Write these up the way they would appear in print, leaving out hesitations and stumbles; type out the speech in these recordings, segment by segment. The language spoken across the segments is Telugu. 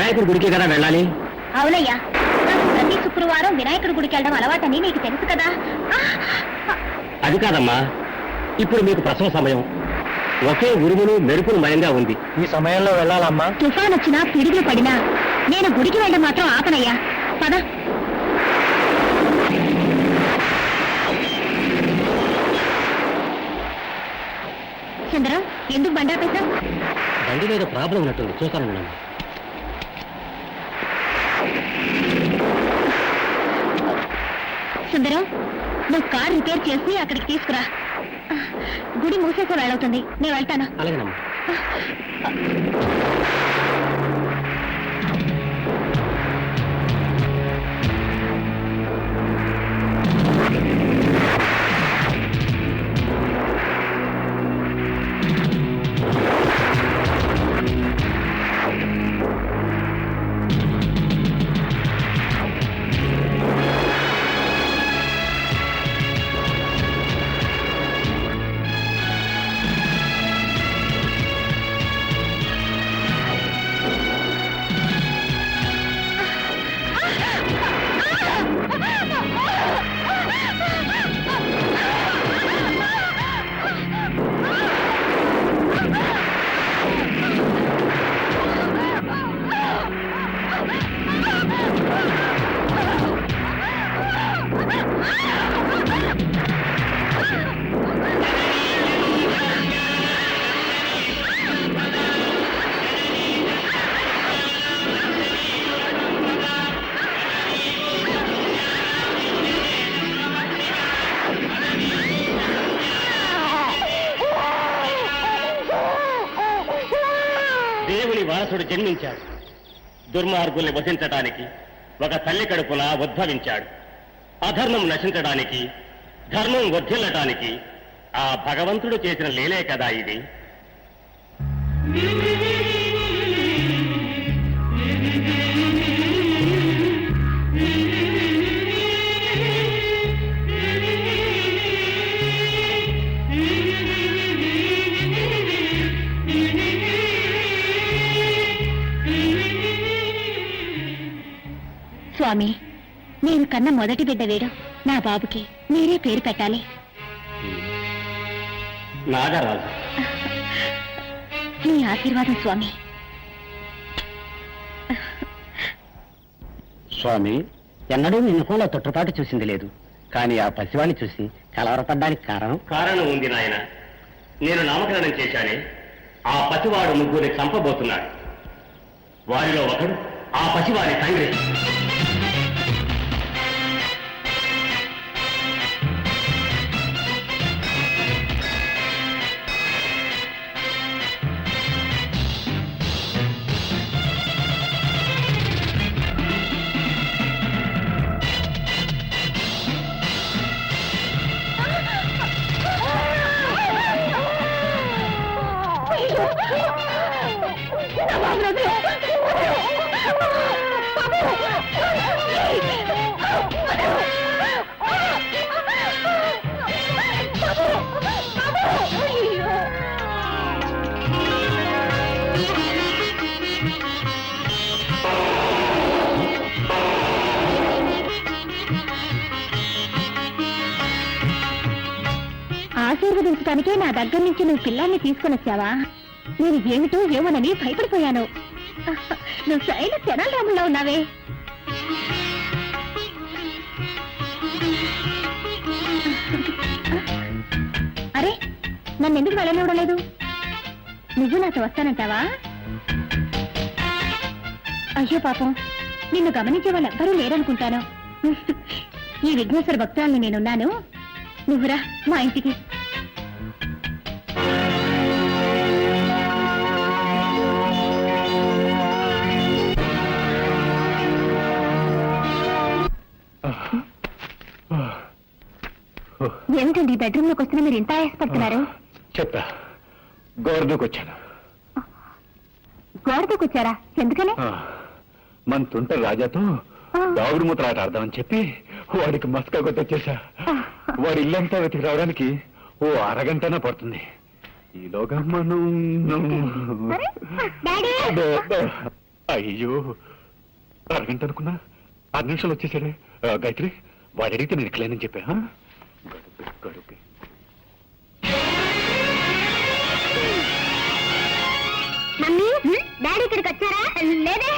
వినాయకుడి గుడికి కదా వెళ్ళాలి. అవునయ్యా, నాకు ప్రతి శుక్రవారం వినాయకుడి గుడికి వెళ్ళడం అలవాటని నీకు తెలుసు కదా. అది కాదమ్మా, ఇప్పుడు మీకు ప్రసవ సమయం. ఒకే ఉరుములు మెరుపులు మయంగా ఉంది. ఈ సమయంలో వెళ్ళాలమ్మా. తుఫాన్ వచ్చినా పిడుగులు పడినా నేను గుడికి వెళ్ళడం మాత్రం ఆపనయ్యా. పద. చంద్రం, ఎందుకు బండా పెట్టావు? బండి మీద ప్రాబ్లం ఉన్నట్టుంది, చూస్తాను మేడం. సుందరం, నువ్వు కార్ రిపేర్ చేసి అక్కడికి తీసుకురా. గుడి మూసేసే వేళవుతుంది, నేను వెళ్తాను. అలాగేనమ్మా. దేవుని వారసుడు జన్మించాడు. దుర్మార్గుల్ని వధించడానికి ఒక తల్లి కడుపున ఉద్భవించాడు. అధర్మం నశించడానికి, ధర్మం వర్ధిల్లటానికి ఆ భగవంతుడు చేసిన లీలే కదా ఇది. స్వామి, నేను కన్న మొదటి బిడ్డ వీడు. నా బాబుకి మీరే పేరు పెట్టాలి. నాగరాజు. మీ ఆశీర్వాదం స్వామి. స్వామి, ఎన్నడూ మీ ముఖంలో తొట్టుపాటు చూసింది లేదు. కానీ ఆ పసివాణ్ణి చూసి కలవరపడ్డానికి కారణం ఉంది నాయన. నేను నామకరణం చేశానే, ఆ పసివాడు ముగ్గురిని చంపబోతున్నాడు. వారిలో ఒకడు ఆ పసివాడి తండ్రి. ఆశీర్వదించడానికే నా దగ్గర నుంచి నువ్వు పిల్లాన్ని తీసుకుని వచ్చావా? నేను ఏమిటో ఏమోనని భయపడిపోయాను. నువ్వు సైన తెనాలిరాముల్లో ఉన్నావే. అరే, నన్ను ఎందుకు వెళ్ళనివ్వడం లేదు? నువ్వు నాతో వస్తానంటావా? అయ్యో పాపం, నిన్ను గమనించే వాళ్ళు ఎవ్వరూ లేరనుకుంటాను. ఈ విఘ్నేశ్వర భక్తురాల్ని నేనున్నాను, నువ్వురా మా ఇంటికి. ఏమిటండి బెడ్రూమ్ లోకి వస్తున్నా మీరు ఇంత ఆయాసపడుతున్నారు? చెప్పా, గోరదూకొచ్చాను. గోరదూకొచ్చారా? ఎందుకని? మన తుంట రాజాతో దాగుడు మూతలాట ఆడదామని చెప్పి వాడికి మస్కా కొట్టొచ్చేసా. వాడి ఇల్లంతా వెతికి రావడానికి ఓ అరగంటనే పడుతుంది. ఈలోగా మనం అయ్యో అరగంట అనుకున్నా 6 నిమిషాలు వచ్చేసాడే. గాయత్రి వాడు అడిగితే నేను ఇక్కలేనని చెప్పా. గడుపే మమ్మీ డాడీ ఇక్కడికి వచ్చారా? లేదే,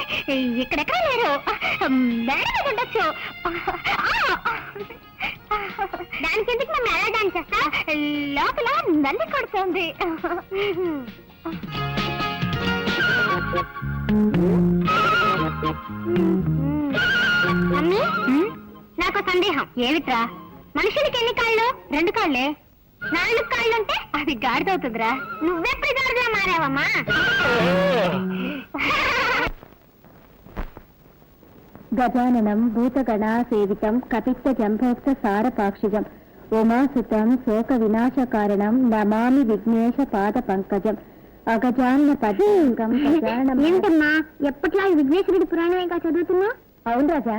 ఇక్కడెక్కడ లేరు. డాడీ ఉండొచ్చు. దానికి ఎందుకు మేము ఎలా డాన్స్ చేస్తా? లోపల నల్లి కొడుతుంది. మమ్మీ నాకు సందేహం. ఏమిట్రా? మనుషులకి ఎన్ని కాళ్ళు? 2 కాళ్ళే. 4 కాళ్ళుంటే అది గాడిదవుతుందిరా. నువ్వెప్పుడు గాడిదలా మారావమ్మా? గజాననం భూతగణా సేవితం కపిత్త జంభోక్త సారపాక్షిజం ఉమాసుతం శోక వినాశకారణం నమామి విఘ్నేశ పాద పంకజం అగజాన్న పదం. ఏంటమ్మా ఎప్పట్లా విఘ్నేశ్వరుడి పురాణమేగా చదువుతున్నా? అవును రాజా.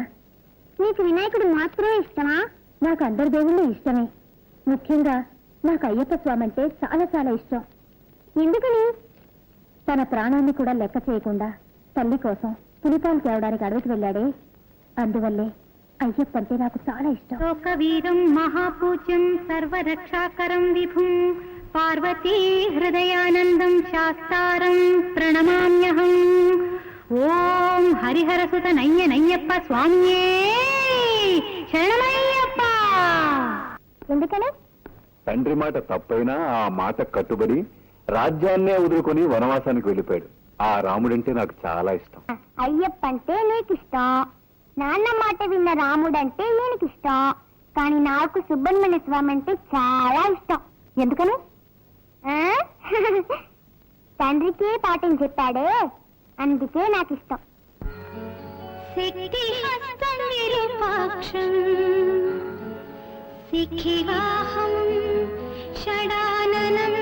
నీకు వినాయకుడు మాత్రమే ఇష్టమా? నాకు అందరి దేవుళ్ళు ఇష్టమే. ముఖ్యంగా నాకు అయ్యప్ప స్వామి అంటే చాలా చాలా ఇష్టం. ఎందుకని? తన ప్రాణాన్ని కూడా లెక్క చేయకుండా తల్లి కోసం పులిపాలు తేవడానికి అడవికి వెళ్ళాడే, అందువల్లే అయ్యప్ప అంటే నాకు చాలా ఇష్టం. లోకవీరం మహాపూజ్యం సర్వరక్షాకరం విభుం పార్వతీ హృదయానందం శాస్తారం ప్రణమామ్యహం. ఓం హరిహరసుత నయ్యప్ప స్వామియే శరణమయ్యప్ప. ఎందుకని? తండ్రి మాట తప్పైనా ఆ మాట కట్టుబడి రాజ్యాన్నే వదులుకొని వనవాసానికి వెళ్ళిపోయాడు. ఆ రాముడంటే నాకు చాలా ఇష్టం. అయ్యప్ప అంటే నీకు ఇష్టం, నాన్న మాట విన్న రాముడంటే ఈయనకి ఇష్టం. కానీ నాకు సుబ్రహ్మణ్య స్వామి అంటే చాలా ఇష్టం. ఎందుకని? తండ్రికి పాఠం చెప్పాడే, అందుకే నాకు ఇష్టం. సిఖివాహం షడాననం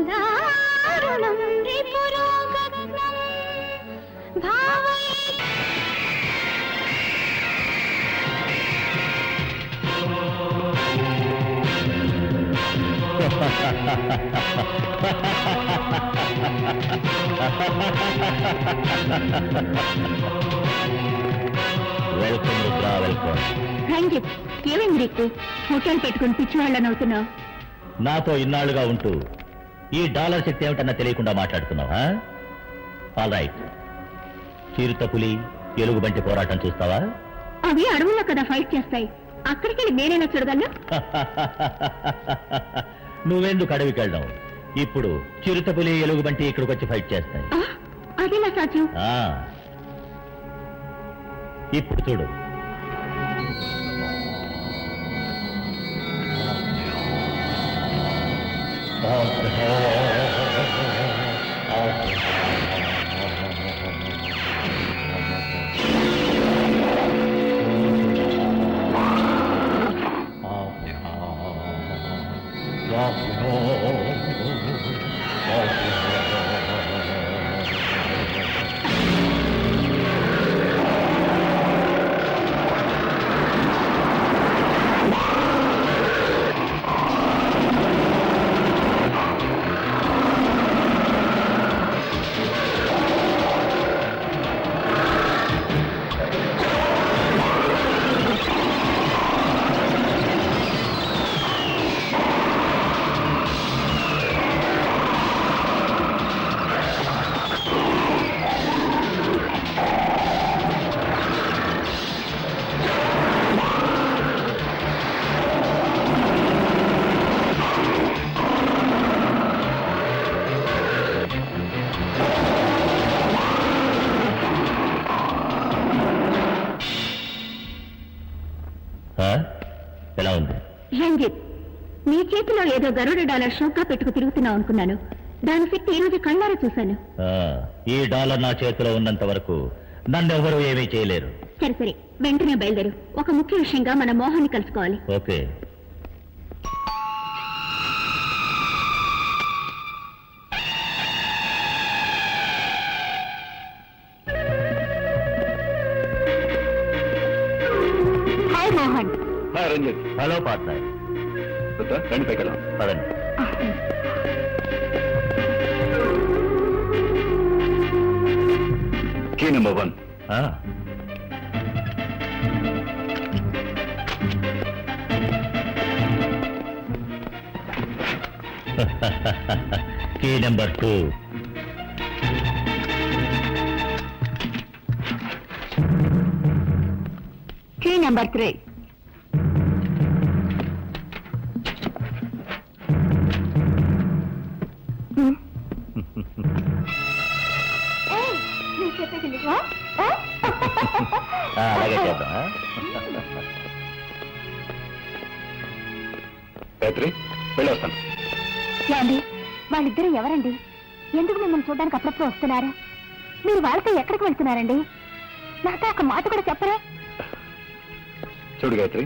దారుణం రిపురోగగ్నం భావై. Welcome Rudra, welcome. Thank you. ఏమైంది రిక్కు? హోటల్ పెట్టుకుని పిచ్చివాళ్ళని అవుతున్నావు. నాతో ఇన్నాళ్లుగా ఉంటూ ఈ డాలర్ శక్తి ఏమిటన్నా తెలియకుండా మాట్లాడుతున్నావా? All right. చిరుత పులి ఎలుగుబంటి పోరాటం చూస్తావా? అవి అడవుల్లో కదా ఫైట్ చేస్తాయి. అక్కడికి వెళ్ళి నేనైనా చూడగలను. నువ్వెందుకు అడవికి వెళ్ళడం? ఇప్పుడు చిరుత పులి ఎలుగుబంటి ఇక్కడికి వచ్చి ఫైట్ చేస్తాయి. అదేలా సాధ్యం? ఇప్పుడు చూడు. ఎలా ఉంది? రంజిత్, నీ చేతిలో ఏదో గరుడ డాలర్ షోక్గా పెట్టుకు తిరుగుతున్నావు అనుకున్నాను. దాని శక్తి ఈ రోజు కళ్ళారా చూశాను. ఈ డాలర్ నా చేతిలో ఉన్నంత వరకు నన్నెవరూ ఏమీ చేయలేరు. సరే సరే, వెంటనే బయలుదేరు. ఒక ముఖ్య విషయంగా మన మోహన్ని కలుసుకోవాలి. Okay. Hi Mohan. Ranjith. Hello partner. రండి పైకెళ్ళాం. పదండి. Number 1. Key number 2. Key number 3. అలాగే చేద్దాం. గాయత్రి వెళ్ళొస్తాను. ఏమండి, వాళ్ళిద్దరూ ఎవరండి? ఎందుకు మిమ్మల్ని చూడడానికి అప్పుడప్పుడు వస్తున్నారు? మీరు వాళ్ళతో ఎక్కడికి వెళ్తున్నారండి? నాతో ఒక మాట కూడా చెప్పరే? చూడు గాయత్రి,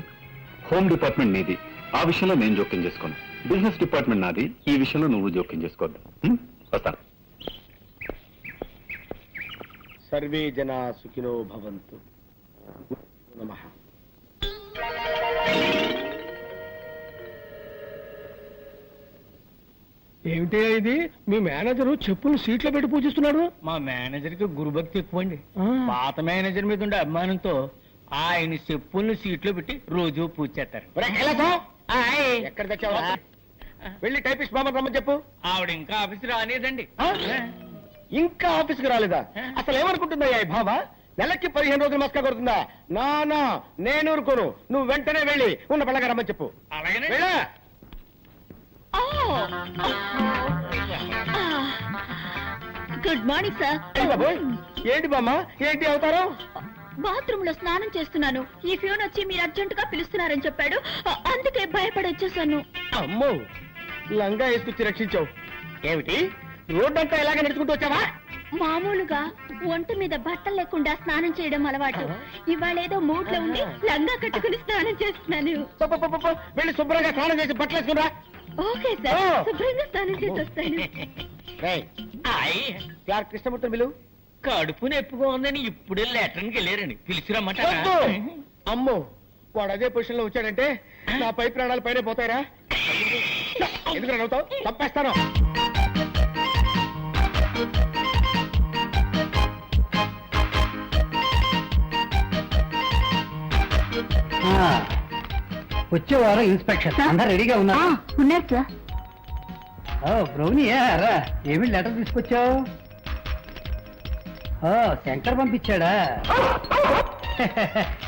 హోమ్ డిపార్ట్మెంట్ నీది, ఆ విషయంలో నేను జోక్యం చేసుకోను. బిజినెస్ డిపార్ట్మెంట్ నాది, ఈ విషయంలో నువ్వు జోక్యం చేసుకోవద్దు. వస్తాను. సర్వే జనా సుఖినో భవంతు. నమః. ఏమిటి ఇది? మీ మేనేజరు చెప్పులు సీట్లో పెట్టి పూజిస్తున్నాడు. మా మేనేజర్ కి గురుభక్తి ఎక్కువ అండి. పాత మేనేజర్ మీద ఉండే అభిమానంతో ఆయన చెప్పుల్ని సీట్లో పెట్టి రోజు పూజ చేస్తారు. ఎక్కడ తెచ్చావా? వెళ్ళి టైపిస్ట్ బాబా రమ్మని చెప్పు. ఆవిడ ఇంకా ఆఫీస్ రాలేదండి. ఇంకా ఆఫీస్కి రాలేదా? అసలు ఏమనుకుంటుందయ్యా ఈ బాబా? నెలకి 15 రోజులు మస్కా కొడుతుందా? నా నేను ఊరుకోను. నువ్వు వెంటనే వెళ్ళి ఉన్న పళ్ళగా రమ్మని చెప్పు. అలాగనే వెళ్ళా. Good morning sir. ఏ బాబోయ్, ఏంటి బామ్మ, ఏంటి అవుతారు? బాత్రూమ్ లో స్నానం చేస్తున్నాను. ఈ ఫ్యూన్ వచ్చి మీరు అర్జెంట్ గా పిలుస్తున్నారని చెప్పాడు. అందుకే భయపడి వచ్చేసాను. అమ్మో, లంగా వేసుకొచ్చి రక్షించావు. ఏమిటి, రోడ్డంతా ఇలాగే నడుచుకుంటూ వచ్చావా? మామూలుగా ఒంటి మీద బట్టలు లేకుండా స్నానం చేయడం అలవాటు. ఇవాళ ఏదో మూడ్ లో ఉండి లంగా కట్టుకుని స్నానం చేస్తున్నాను. వెళ్ళి శుభ్రంగా స్నానం చేసి బట్టలు వేసుకురా. ఓకే సార్, శుభ్రంగా స్నానం చేసి వస్తాను. యార్ కృష్ణమూర్తి బిలు. కడుపు నొప్పిగా ఉందని ఇప్పుడే లెటర్కి వెళ్ళారండి. పిలిచిరమ్మంట. అమ్మో, వాడు అదే పొజిషన్ లో వచ్చాడంటే నా పై ప్రాణాలు పైన పోతాయిరా. ఎందుకు నవ్వుతావు? తప్పేస్తాను. వచ్చే వారం ఇన్స్పెక్షన్ అందరు రెడీగా ఉన్నారు. ఉన్నారు సార్. బ్రౌనీ రా, ఏమి లెటర్ తీసుకొచ్చావు? శంకర్ పంపించాడా?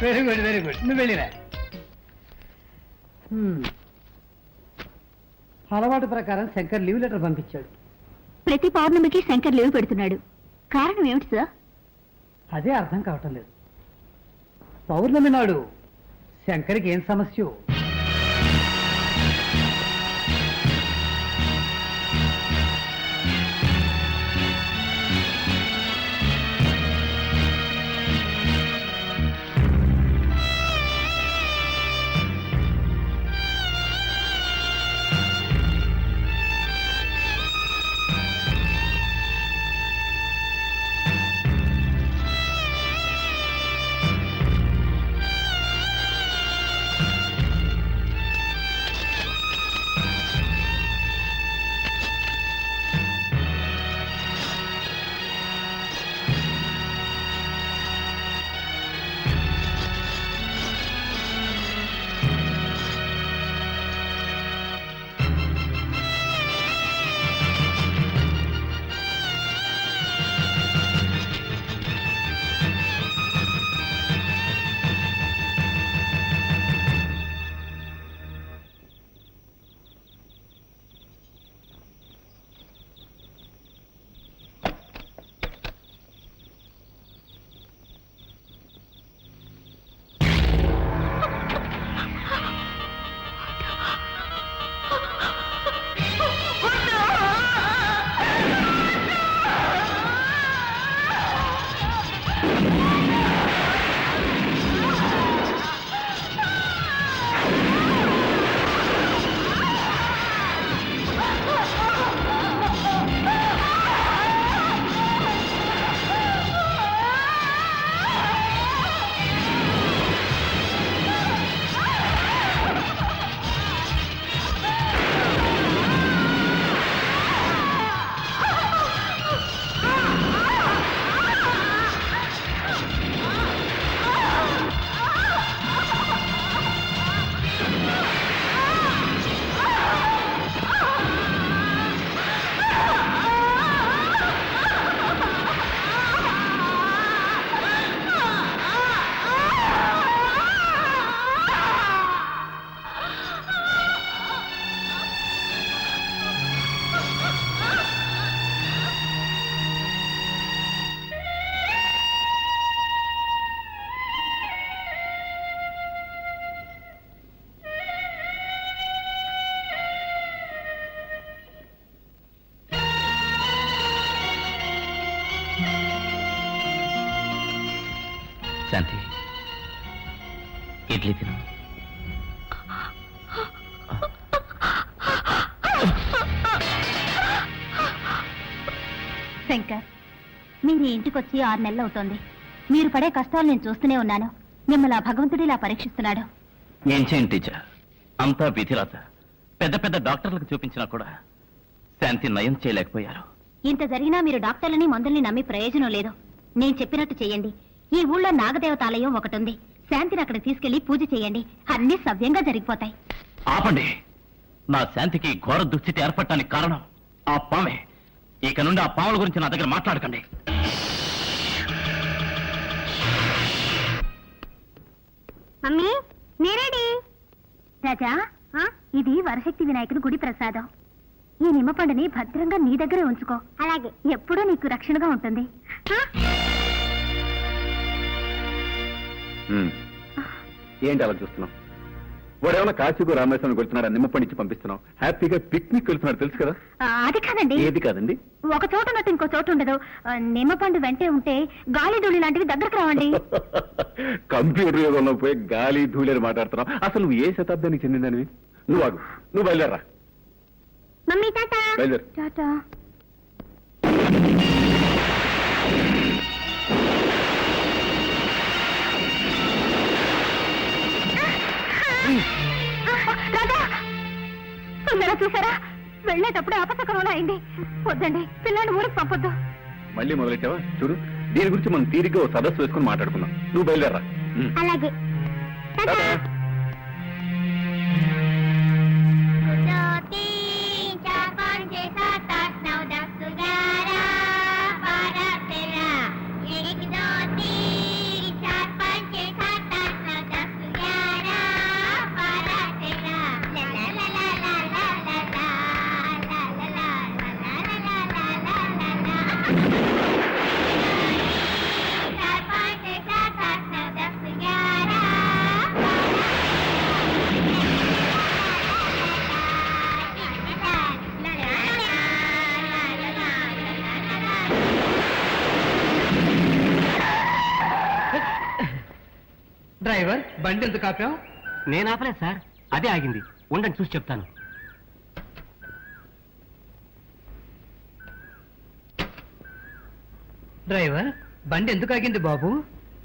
Very good very good. నువ్వు వెళ్ళిరా. అలవాటు ప్రకారం శంకర్ లీవ్ లెటర్ పంపించాడు. ప్రతి పౌర్ణమికి శంకర్ లీవ్ పెడుతున్నాడు. కారణం ఏమిటి సార్? అదే అర్థం కావటం లేదు. పౌర్ణమి నాడు శంకర్కి ఏం సమస్య? శాంతి ఇడ్లీ తిను. శంకర్, మీరు ఈ ఇంటికొచ్చి 6 నెలలు అవుతోంది. మీరు పడే కష్టాలు నేను చూస్తూనే ఉన్నాను. మిమ్మల్ని ఆ భగవంతుడు ఇలా పరీక్షిస్తున్నాడు. ఏం చేయండి టీచర్, అంతా విధిరాత. పెద్ద పెద్ద డాక్టర్లకు చూపించినా కూడా శాంతి నయం చేయలేకపోయారు. ఇంత జరిగినా మీరు డాక్టర్లని మందుల్ని నమ్మి ప్రయోజనం లేదు. నేను చెప్పినట్టు చేయండి. ఈ ఊళ్ళో నాగదేవతాలయం ఒకటి ఉంది. శాంతిని అక్కడ తీసుకెళ్లి పూజ చేయండి. అన్ని సవ్యంగా జరిగిపోతాయి. ఆపండి. నా శాంతికి ఘోర దుస్థితి ఏర్పడటానికి కారణం ఆ పామే. ఇక నుండి ఆ పాముల గురించి నా దగ్గర మాట్లాడకండి. మమ్మీ, నేరేడి రాజా, ఇది వరశక్తి వినాయకుడి గుడి ప్రసాదం. ఈ నిమ్మపండుని భద్రంగా నీ దగ్గరే ఉంచుకో. అలాగే, ఎప్పుడూ నీకు రక్షణగా ఉంటుంది. ఏంటి అలా చూస్తున్నావు? వాడేమన్నా కాశీకు రామేశ్వరం వెళ్తున్నాడు, నిమ్మపండించి పంపిస్తున్నావు. హ్యాపీగా పిక్నిక్ వెళ్తున్నాడు, తెలుసు కదా. అది కాదండి. ఏది కాదండి? ఒక చోటు ఉన్నట్టు ఇంకో చోటు ఉండదు. నిమ్మపండు వెంటే ఉంటే గాలి ధూళి లాంటివి దగ్గరకు రావండి. కంప్యూటర్ యుగంలో పోయి గాలి ధూళి అని మాట్లాడుతున్నావు. అసలు నువ్వు ఏ శతాబ్దానికి చెందిందనివి? నువ్వు ఆగు, నువ్వు బయలుదేరా. మమ్మీ, టాటా. బయలుదేరు. టాటా. పిల్లలు చూసారా? వెళ్ళేటప్పుడు అపశకరంలో అయింది. వద్దండి, పిల్లల్ని ఊరికి పంపొద్దు. మళ్ళీ మొదలెట్టావా? చూడు, దీని గురించి మనం తీరిగ్గా ఓ సదస్సు వేసుకుని మాట్లాడుకుందాం. నువ్వు బయలుదేరా. అలాగే. టాటా. డ్రైవర్, బండి ఎందుకు ఆపాం? నేను ఆపలేదు సార్, అదే ఆగింది. ఉండండి, చూసి చెప్తాను. డ్రైవర్, బండి ఎందుకు ఆగింది బాబు?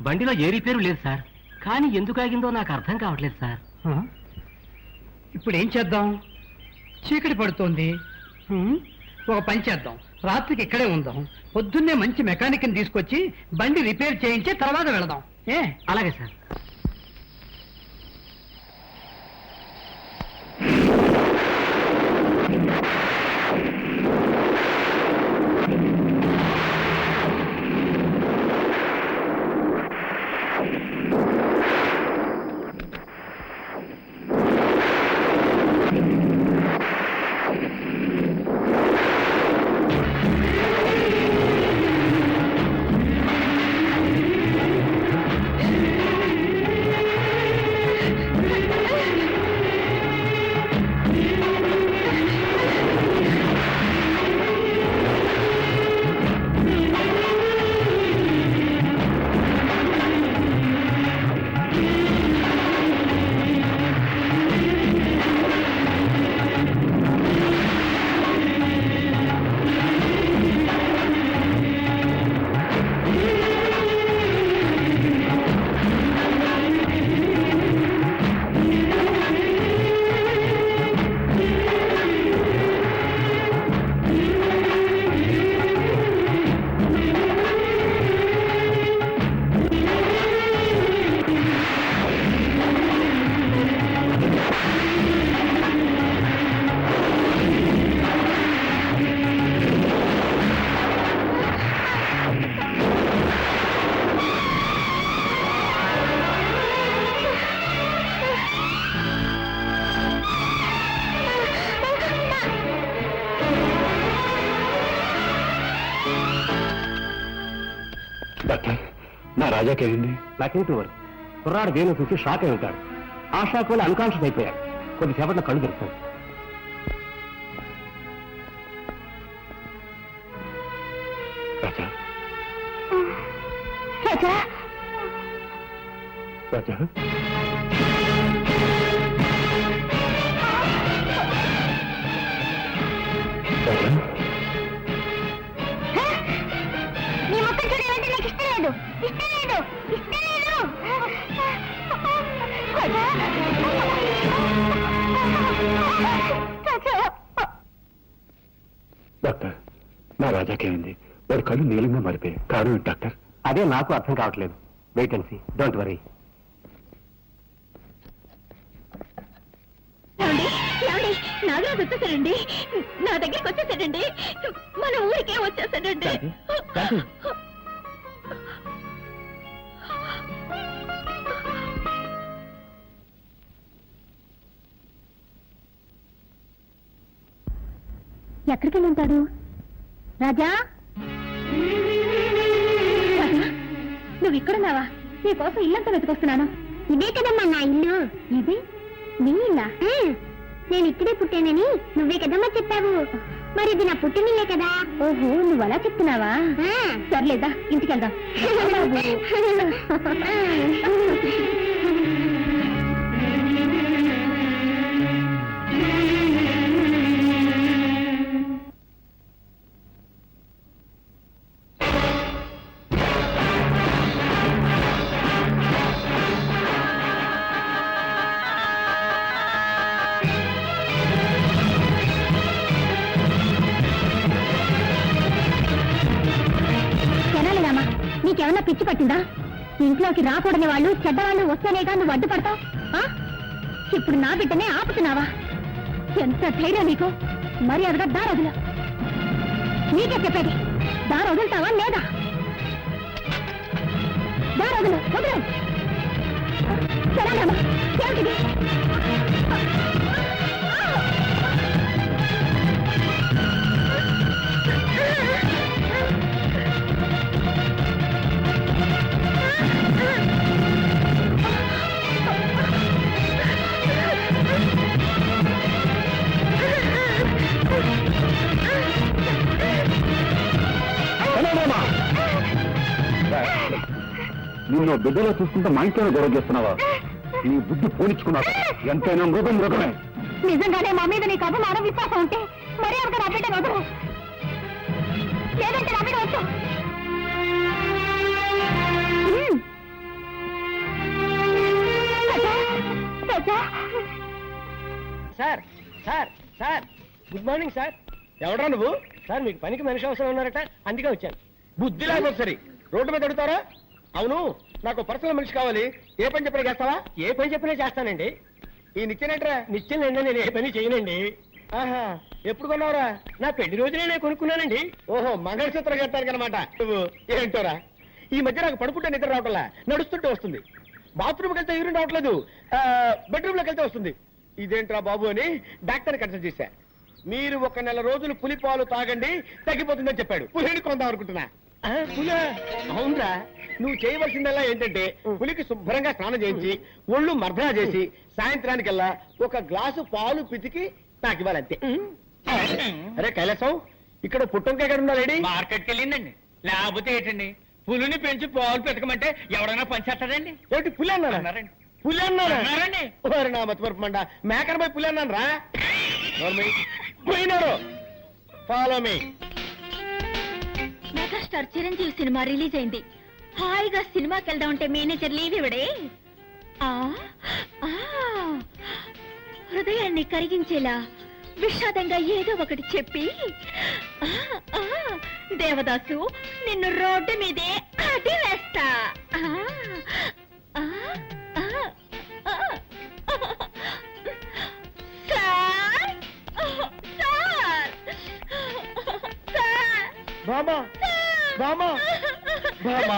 బండిలో ఏ రిపేరు లేదు సార్, కానీ ఎందుకు ఆగిందో నాకు అర్థం కావట్లేదు సార్. ఇప్పుడు ఏం చేద్దాం? చీకటి పడుతోంది. ఒక పని చేద్దాం, రాత్రికి ఇక్కడే ఉందాం. పొద్దున్నే మంచి మెకానిక్ని తీసుకొచ్చి బండి రిపేర్ చేయించి తర్వాత వెళదాం. అలాగే సార్. డాక్టర్, నా రాజాకేమైంది? నాకేంటి వరకు కుర్రాడు వేణు చూసి షాక్ అయి ఉంటాడు. ఆ షాక్ వల్ల అన్కాన్షియస్ అయిపోయాడు. కొద్దిసేపట్లో కళ్ళు తెరుస్తాడు. రాజా, రాజా, రాజా రాజా నీ ముఖం చూడాలంటే నాకు ఇష్టం లేదు, ఇష్టం లేదు, ఇష్టం లేదు. డాక్టర్ నా రాజాకేమైంది? వాడి కళ్ళు నీలంగా మారిపోయాయి. కారణం ఏంటి డాక్టర్? అదే నాకు అర్థం కావట్లేదు. Wait and see, don't worry. Nagaraju వచ్చేసాడండి, నా దగ్గరికి వచ్చేసాడండి, మన ఊరికే వచ్చేసాడండి. ఎక్కడికి వెళ్ళి ఉంటాడు? రాజా, రాజా, నువ్వు ఇక్కడున్నావా? నీ కోసం ఇల్లంతా వెతుకొస్తున్నాను. ఇదే కదమ్మా నా ఇల్లు. ఇది నీ ఇల్లా? నేను ఇక్కడే పుట్టానని నువ్వే కదమ్మా చెప్పావు. మరి ఇది నా పుట్టినిల్లే కదా. ఓహో, నువ్వు అలా చెప్తున్నావా? సర్లేదా, ఇంటికి వెళ్దాం. నీకేమన్నా పిచ్చి పట్టిందా? ఇంట్లోకి రాకూడని వాళ్ళు, చెడ్డవాళ్ళు వస్తేనేగా నువ్వు అడ్డుపడతావు. ఇప్పుడు నా బిడ్డనే ఆపుతున్నావా? ఎంత ధైర్యం నీకు? మరి అదిగా దారొదులు. నీకే చెప్పేది, దారి వదులుతావా లేదా? దారొదులు, వదులు. సరేనమ్మా, ఏమిటిది? నిన్ను బిడ్డలో చూసుకుంటే మా ఇంట్లోనే గొడవ చేస్తున్నావా? నీ బుద్ధి పోనిచ్చుకున్నావు. ఎంతైనా మృగం మృగమే. నిజంగానే మా మీద నీకు అభిమానం, విశ్వాసం ఉంటే మరి ఒక నా బిడ్డ వదరు, లేదంటే నా బిడ్డ వచ్చు. Sir sir sir, good morning sir. ఎవడా నువ్వు? సార్ మీకు పనికి మనిషి అవసరం ఉన్నారట, అందుకే వచ్చాను. బుద్ధి లేకపోతే సరే రోడ్డు మీద అడుగుతారా? అవును, నాకు పర్సనల్ మనిషి కావాలి. ఏ పని చెప్పినా చేస్తావా? ఏ పని చెప్పినా చేస్తానండి. ఈ నిత్యనేట్రా? నిత్యనండి, నేను ఏ పని చేయనండి. ఆహా, ఎప్పుడు కొన్నావురా? నా పెళ్లి రోజునే నేను కొనుక్కున్నానండి. ఓహో, మంగళసూత్రం కట్టానికి అనమాట నువ్వు. ఏంటోరా, ఈ మధ్య నాకు పడుకుంటే నిద్ర రావట్లా, నడుస్తుంటే వస్తుంది. బాత్రూమ్కి వెళ్తే యూరిన్ రావట్లేదు, బెడ్రూమ్ లోకి వెళ్తే వస్తుంది. ఇదేంట్రా బాబు అని డాక్టర్ని కన్సల్ట్ చేశా. మీరు 1 నెల రోజులు పులి పాలు తాగండి, తగ్గిపోతుందని చెప్పాడు. పులిని కొందాం అనుకుంటున్నా. పులా? అవునరా, నువ్వు చేయవలసిందల్లా ఏంటంటే పులికి శుభ్రంగా స్నానం చేయించి ఒళ్ళు మర్దనా చేసి సాయంత్రానికల్లా 1 గ్లాసు పాలు పితికి నాకు ఇవ్వాలంతే. అరే కైలాసం, ఇక్కడ పుట్టంకాయ ఎక్కడ ఉందా లేడీ? మార్కెట్కి వెళ్ళిందండి. లేకపోతే ఏంటండి, పులిని పెంచి పాలు పెతకమంటే ఎవడైనా పంచేస్తాడండి? ఏంటి పులి అన్నారా? అన్నారండి. పులి అన్నారా? అన్నారండి. ఓరి నా మతిమరుపు మండ, మేకన పోయి పులి అన్నాను రా. పోయినారు. Follow me. Megastar Chiranjeevi cinema release అయింది. హాయిగా సినిమాకి వెళ్దామంటే మేనేజర్ లీవ్ ఇవ్వడే. హృదయాన్ని కరిగించేలా విషాదంగా ఏదో ఒకటి చెప్పి, దేవదాసు నిన్ను రోడ్డు మీదే అడి వేస్తా. సార్, సార్, సార్, బామా బామా బామా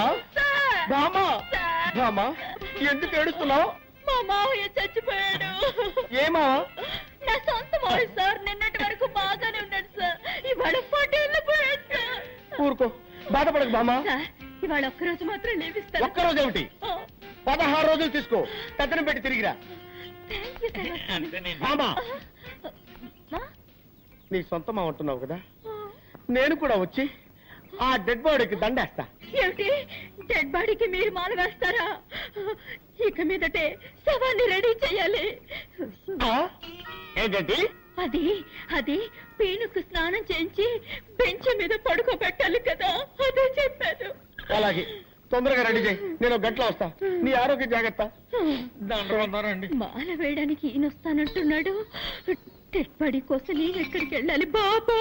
బామా బామా, ఎందుకు ఏడుస్తున్నావు? మా మావయ్య చచ్చిపోయాడు. ఏమా? నా సొంత మావయ్య సార్. నిన్నటి వరకు బాగానే ఉన్నాడు సార్, ఇవాళ పటేళ్ళు పోయాడు సార్. ఊరుకో, బాధపడకు బామా. సార్, ఇవాళ ఒక్కరోజు మాత్రం లేవిస్తాను. ఒక్కరోజు ఏమిటి? 16 రోజులు తీసుకో, కథను పెట్టి తిరిగిరా. బామా, నీ సొంతమా ఉంటున్నావు కదా, నేను కూడా వచ్చి ఆ డెడ్ బాడీకి దండేస్తా. ఏమిటి డెడ్ బాడీకి మీరు మాల వేస్తారా? ఇక మీదటే శవాన్ని రెడీ చేయాలి. ఏంటండి? అది అది పీనుకు స్నానం చేయించి బెంచ్ మీద పడుకోబెట్టాలి కదా, అదే చెప్పాను. అలాగే, తొందరగా రెడీ చేయి, నేను ఒక గంటలో వస్తా. నీ ఆరోగ్య జాగ్రత్త. దండవందరండి. మాల వేయడానికి ఈయన వస్తానంటున్నాడు. డెడ్ బాడీ కోసం నేను ఎక్కడికి వెళ్ళాలి బాబా?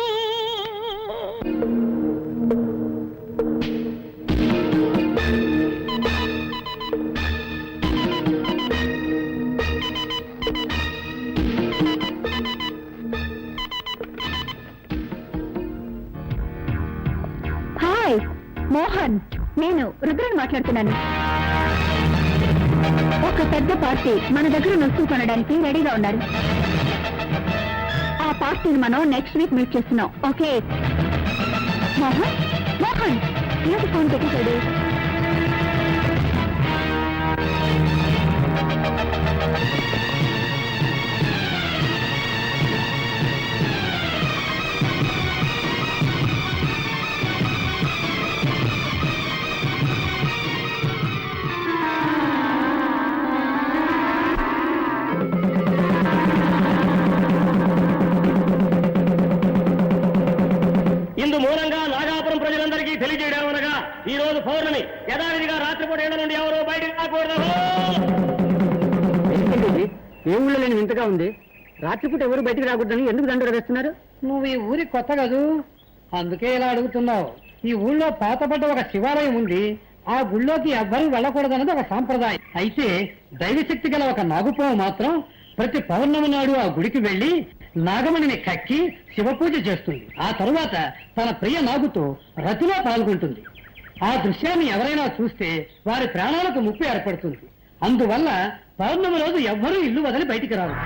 హాయ్ మోహన్, నేను రుద్రని మాట్లాడుతున్నాను. ఒక పెద్ద పార్టీ మన దగ్గర వస్తువు కొనడానికి రెడీగా ఉన్నారు. ఆ పార్టీని మనం నెక్స్ట్ వీక్ మీట్ చేస్తున్నాం. ఓకే మోహన్? మోహన్ ఏంటి ఫోన్ పెట్టేశాడు? ఇందు మూలంగా నాగాపురం ప్రజలందరికీ తెలియజేయడమనగా ఈ రోజు పౌర్ణమి, యథావిధిగా రాత్రిపూట ఏళ్ళ నుండి ఎవరు బయటకు రాకూడదు. ఏ ఊళ్ళో లేని వింతగా ఉంది. రాత్రిపూట ఎవరు బయటకు రాకూడదని ఎందుకు దండలు వేస్తున్నారు? నువ్వు ఈ ఊరి కొత్త కదూ, అందుకే ఇలా అడుగుతున్నావు. ఈ ఊళ్ళో పాతపడ్డ ఒక శివాలయం ఉంది. ఆ గుళ్ళోకి ఎవ్వరూ వెళ్ళకూడదన్నది ఒక సాంప్రదాయం. అయితే దైవశక్తి గల ఒక నాగుపాము మాత్రం ప్రతి పౌర్ణమి నాడు ఆ గుడికి వెళ్లి నాగమణిని కక్కి శివపూజ చేస్తుంది. ఆ తరువాత తన ప్రియ నాగుతో రతిలో పాల్గొంటుంది. ఆ దృశ్యాన్ని ఎవరైనా చూస్తే వారి ప్రాణాలకు ముప్పు ఏర్పడుతుంది. అందువల్ల పౌర్ణమి రోజు ఎవ్వరూ ఇల్లు వదిలి బయటికి రారు.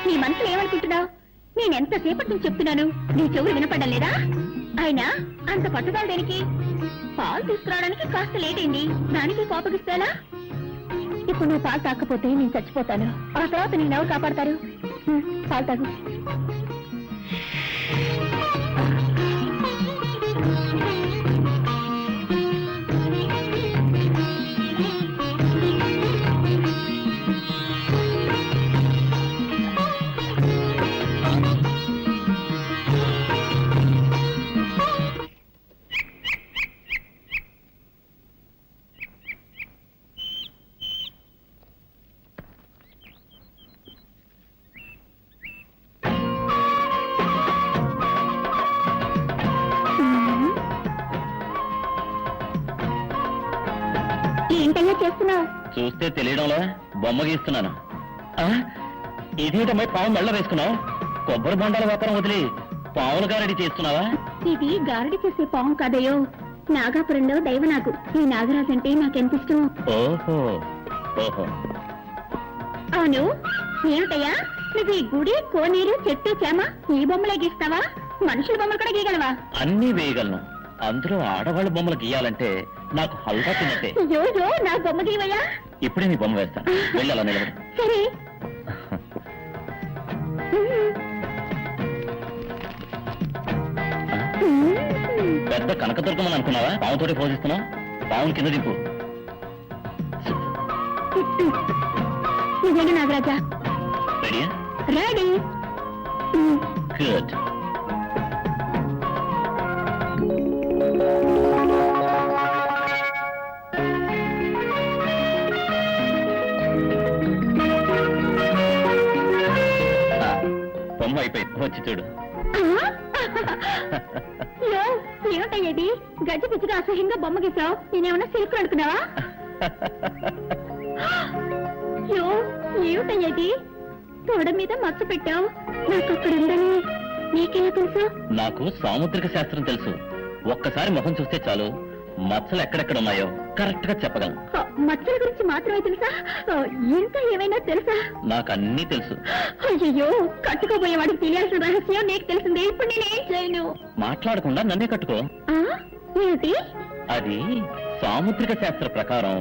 నీ మనసులో ఏమనుకుంటున్నావు? నేనెంతసేపటి నుంచి చెప్తున్నాను, నీ చెవులు వినపడడం లేదా? అయినా అంత పట్టుదల దేనికి? పాలు తీసుకురావడానికి కాస్త లేట్ అయింది, దానికి కోపగిస్తాలా? ఇప్పుడు నువ్వు పాలు తాకపోతే నేను చచ్చిపోతాను. ఆ తర్వాత నేను ఎవరు కాపాడతారు? పాలు తాగు. ఏంటయ్యా చేస్తున్నావు? చూస్తే తెలియడంలో బొమ్మ గీస్తున్నాను. ఇదేంటమ్మాయి పాము మెళ్ళ వేసుకున్నావు? కొబ్బరి బండాల వ్యాపారం వదిలి పావులు గారడి చేస్తున్నావా? ఇది గారడి చేసే పాము కదయో, నాగాపురంలో దైవనాగు. ఈ నాగరాజు అంటే నాకెంత ఇష్టం. ఓహో ఓహో. అవును ఏమిటయ్యా నువ్వు ఈ గుడి కోనేరు చెట్టు చేమ ఈ బొమ్మలే గీస్తావా మనుషుల బొమ్మలు కూడా గీయగలవా? అన్నీ వేయగలను. అందులో ఆడవాళ్ళ బొమ్మలు గీయాలంటే నాకు హల్వా తిన్నట్టే. అయ్యో నా బొమ్మ గీవయ్యా. ఇప్పుడే నీ బొమ్మ వేస్తాను. వెళ్ళి అలా నిలబడు. సరే. పెద్ద కనకదుర్గమని అనుకున్నావా? పావుతోటి పోషిస్తున్నావు. పావుని కింద దింపు. నిజంగా నాగరాజా రెడీయా? రెడీ. గుడ్. బొమ్మ అయిపోయింది. వచ్చి చూడు. ఏమిటయ్యేది గజ్జి పిచ్చిగా అసహ్యంగా బొమ్మ గీసావు? నేనేమన్నా సిల్క్ అనుకున్నావా? ఏమిటయ్యేది తోడ మీద మచ్చ పెట్టావు? నాకు అక్కడ ఉందని నీకెలా తెలుసు? నాకు సాముద్రిక శాస్త్రం తెలుసు. ఒక్కసారి ముఖం చూస్తే చాలు మచ్చలు ఎక్కడెక్కడ ఉన్నాయో కరెక్ట్ గా చెప్పగలను. మచ్చల గురించి మాత్రమే తెలుసా? ఇంకా ఏమైనా తెలుసా? నాకు అన్నీ తెలుసు. అయ్యో కట్టుకోబోయే వాడికి తెలియాల్సిన రహస్యం నీకు తెలిసిందే. ఇప్పుడు నేనేం చేయను? మాట్లాడకుండా నన్నే కట్టుకో. ఏమిటి అది సాముద్రిక శాస్త్ర ప్రకారం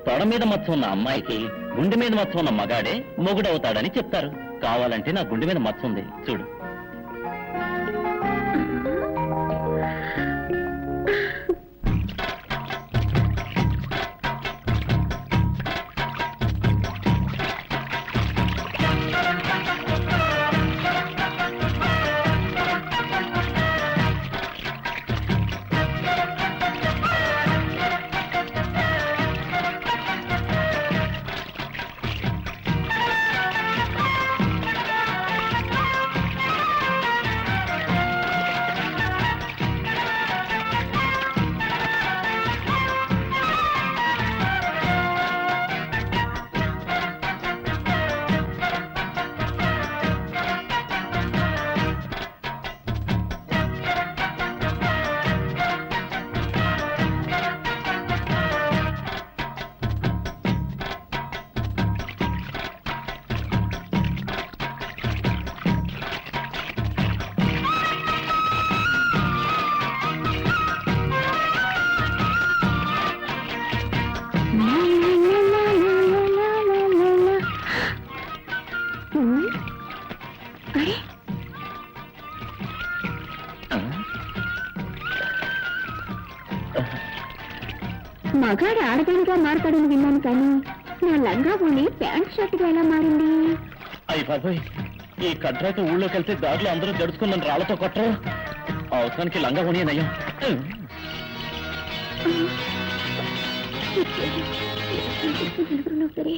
తొడ మీద మచ్చ ఉన్న అమ్మాయికి గుండె మీద మచ్చ ఉన్న మగాడే మొగుడవుతాడని చెప్తారు. కావాలంటే నా గుండె మీద మచ్చ ఉంది చూడు. మగాడు ఆడదానిగా మారతాడని విన్నాను కానీ నా లంగా పోని ప్యాంట్ షర్ట్గా ఎలా మారింది? అయ్యి బాబోయ్, ఈ కట్రాకి ఊళ్ళోకి వెళ్తే దారిలో అందరూ జడుచుకున్నాను రాళ్లతో కొట్టరు. అవసరానికి లంగా కొనియనయ్యా. సరే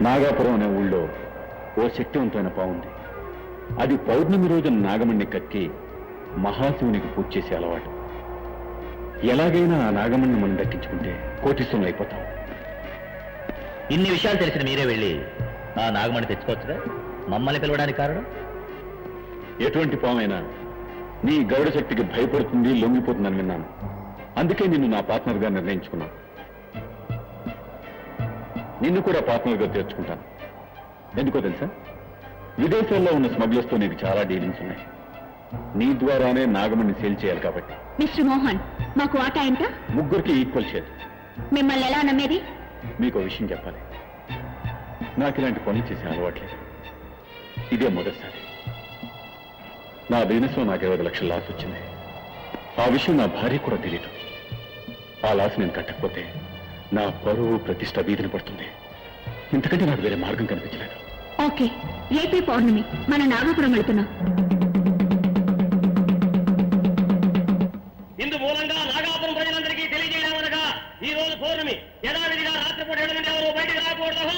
నాగాపురం అనే ఊళ్ళో ఓ శక్తివంతమైన పావుంది. అది పౌర్ణమి రోజున నాగమణ్ణి కక్కి మహాశివునికి పూజ చేసే అలవాటు. ఎలాగైనా ఆ నాగమణ్ణి మనం దక్కించుకుంటే కోటీశ్వరులు అయిపోతాం. ఇన్ని విషయాలు తెలిసిన మీరే వెళ్ళి ఆ నాగమణి తెచ్చుకోవచ్చుగా. మమ్మల్ని పిలవడానికి కారణం? ఎటువంటి పామైనా నీ గౌడ శక్తికి భయపడుతుంది, లొంగిపోతుందని విన్నాను. అందుకే నిన్ను నా పార్ట్నర్గా నిర్ణయించుకున్నాను. నిన్ను కూడా పార్ట్నర్గా చేర్చుకుంటాను. ఎందుకో తెలుసా? విదేశాల్లో ఉన్న స్మగ్లర్స్తో నీకు చాలా డీలింగ్స్ ఉన్నాయి. నీ ద్వారానే నాగమణ్ణి సేల్ చేయాలి కాబట్టి. మిస్టర్ మోహన్, మాకు వాటా ఎంత? ముగ్గురికి ఈక్వల్ షేర్. మిమ్మల్ని ఎలా నమ్మేది? మీకు విషయం చెప్పాలి. నాకు ఇలాంటి పనులు చేసే అలవాట్లేదు. ఇదే మొదటిసారి. నా బిజినెస్ లో నాకు 20 లక్షల లాస్ వచ్చింది. ఆ విషయం నా భార్య కూడా తెలియదు. ఆ లాస్ నేను కట్టకపోతే నా పరువు ప్రతిష్ట వీధిని పడుతుంది. ఇంతకంటే నాకు వేరే మార్గం కనిపించలేదు. ఓకే, రేపే పౌర్ణమి, మన నాగపురం వెళుతున్నాం. ఇందు మూలంగా ఈ రోజు పౌర్ణమి యథావిధిగా రాత్రిపూట 7 నుండి ఎవరు బయటికి రాకూడదు.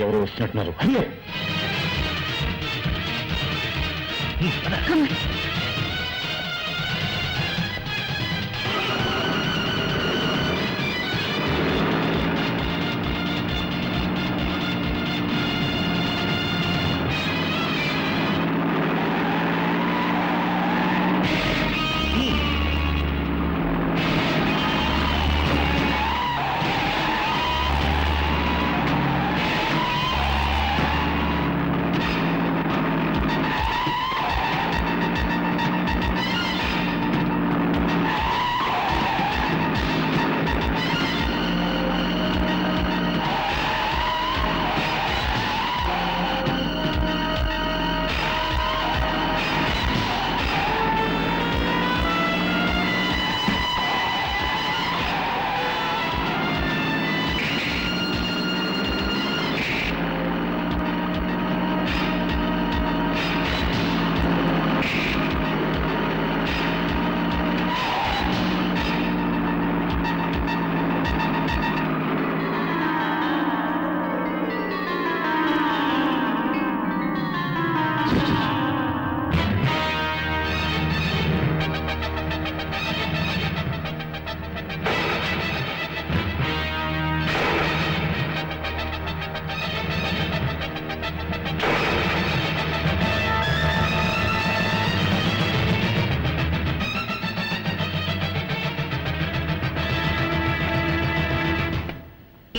ఎవరో వస్తున్నట్టున్నారు. అయ్యో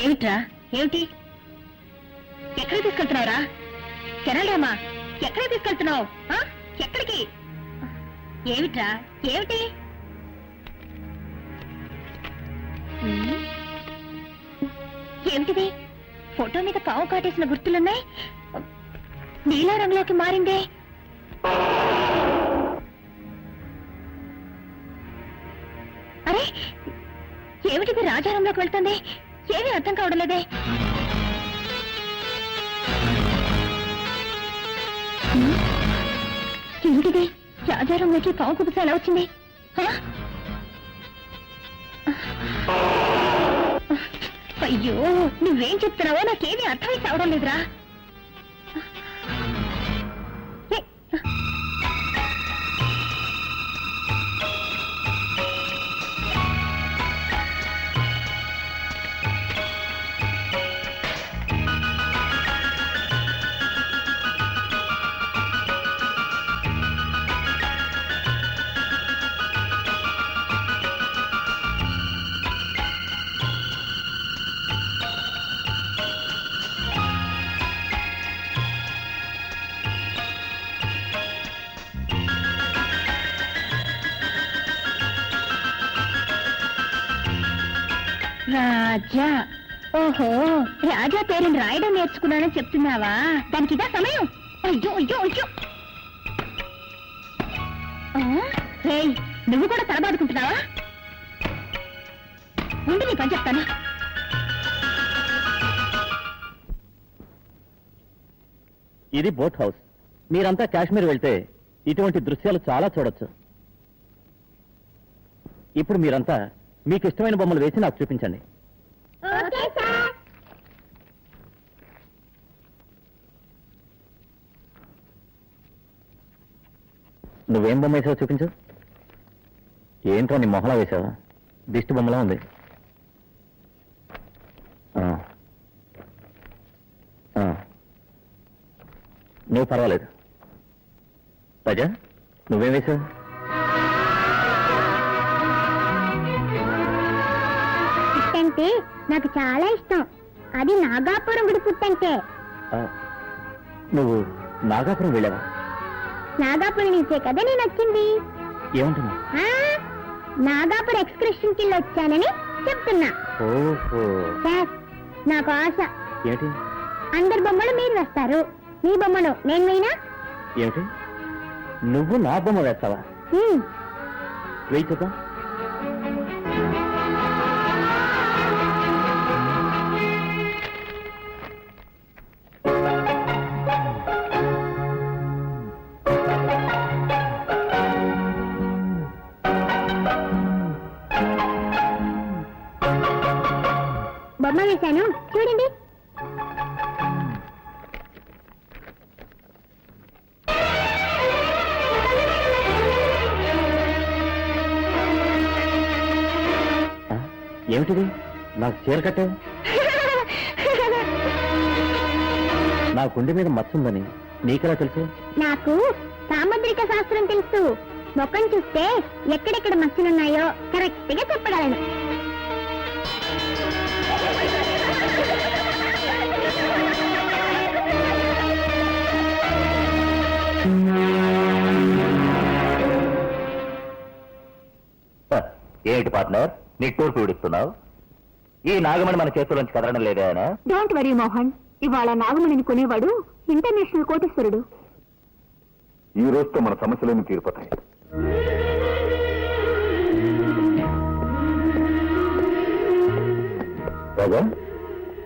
ఏమిట్రా? ఏమిటి? ఎక్కడ తీసుకెళ్తున్నావురా? కెనడామా? ఎక్కడ తీసుకెళ్తున్నావు? ఎక్కడికి? ఏమిట్రా? ఏమిటి? ఏమిటిది? ఫోటో మీద పావు కాటేసిన గుర్తులున్నాయి. నీలా రంగులోకి మారిందే. అరే ఏమిటిది? రాజారంలోకి వెళ్తుంది. ఏమీ అర్థం కావడం లేదే. ఏమిటిది? రాజారంలోకి పావు కుబుస ఎలా వచ్చింది? అయ్యో నువ్వేం చెప్తున్నావో నాకేమీ అర్థమై కావడం లేదురా. రాజా. ఓహో, రాజా పేరుని రాయడం నేర్చుకున్నానని చెప్తున్నావా? దానికి ఇదా సమయం? అయ్యో అయ్యో అయ్యో. రేయ్, నువ్వు కూడా తలబాదుకుంటున్నావా? ఉండి నీ పని చెప్తాను. ఇది బోట్ హౌస్. మీరంతా కాశ్మీర్ వెళ్తే ఇటువంటి దృశ్యాలు చాలా చూడొచ్చు. ఇప్పుడు మీరంతా మీకు ఇష్టమైన బొమ్మలు వేసి నాకు చూపించండి. నువ్వేం బొమ్మ వేసావో చూపించు. ఏంట్రా నీ మొహలా వేసావా? దిష్టి బొమ్మలా ఉంది. నువ్వు పర్వాలేదు. రాజా, నువ్వేం వేసావు? పుట్టంటే నాకు చాలా ఇష్టం. అది నాగాపురం గుడి పుట్టంటే. నువ్వు నాగాపురం వెళ్ళావా? నాగాపురం నుంచే కదా నేను వచ్చింది. ఏమంటున్నా? నాగాపురం ఎక్స్కర్షన్ కి వచ్చానని చెప్తున్నా. ఓహో, సార్, నాకు ఆశ. ఏంటి? అందరి బొమ్మలు మీరు వేస్తారు, మీ బొమ్మను నేను వేయినా? ఏమిటి, నువ్వు నా బొమ్మ వేస్తావా? వెయ్యి చూద్దాం. బొమ్మ వేశాను చూడండి. ఏమిటిది? నాకు చీర కట్టావు. నా గుండె మీద మచ్చ ఉందని నీకెలా తెలుసు? నాకు సాముద్రిక శాస్త్రం తెలుసు. మొక్కం చూస్తే ఎక్కడెక్కడ మచ్చలున్నాయో కరెక్ట్ గా చెప్పగలను. ఏమిటి పార్ట్నర్, నీ టూర్ పీడిస్తున్నావు? ఈ నాగమణి మన చేతుల్లోంచి కదలడం లేదా? డోంట్ వరీ మోహన్, ఇవాళ నాగమణిని కొనేవాడు ఇంటర్నేషనల్ కోటీశ్వరుడు. ఈ రోజుతో మన సమస్యలన్నీ తీరిపోతాయి. రాజా,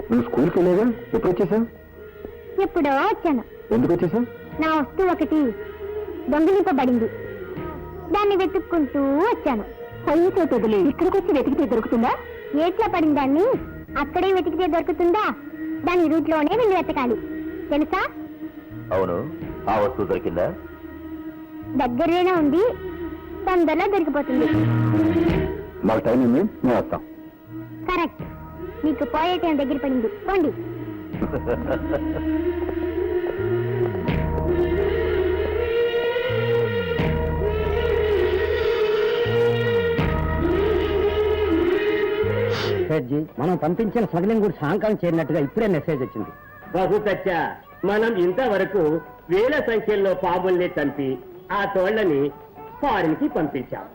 నువ్వు స్కూల్కి వెళ్ళేగా? ఎప్పుడు వచ్చేసావు? ఎప్పుడో వచ్చాను. ఎందుకు వచ్చేసావు? నా వస్తువు ఒకటి దొంగిలింపబడింది. దాన్ని వెతుక్కుంటూ వచ్చాను. పొయ్యి చోటుదిలే, ఇక్కడికి వచ్చి వెతికితే దొరుకుతుందా? ఏట్లా పడిన దాన్ని అక్కడే వెతికితే దొరుకుతుందా? దాని రూట్లోనే వెళ్ళి వెతకాలి, తెలుసా? అవును, ఆ వస్తువు దొరికిందా? దగ్గరనే ఉంది, తొందరలో దొరికిపోతుంది. మాకు టైం ఉంది, మేము వస్తాం. కరెక్ట్, మీకు పోయే టైం దగ్గర పడింది. పోండి. మనం పంపించిన స్మగ్లింగ్ గుడి సాయంకాలం చేరినట్టుగా ఇప్పుడే మెసేజ్ వచ్చింది. బహుశచ్చ మనం ఇంతవరకు వేల సంఖ్యలో పాముల్ని చంపి ఆ తోళ్లని ఫారిన్ కి పంపించాం.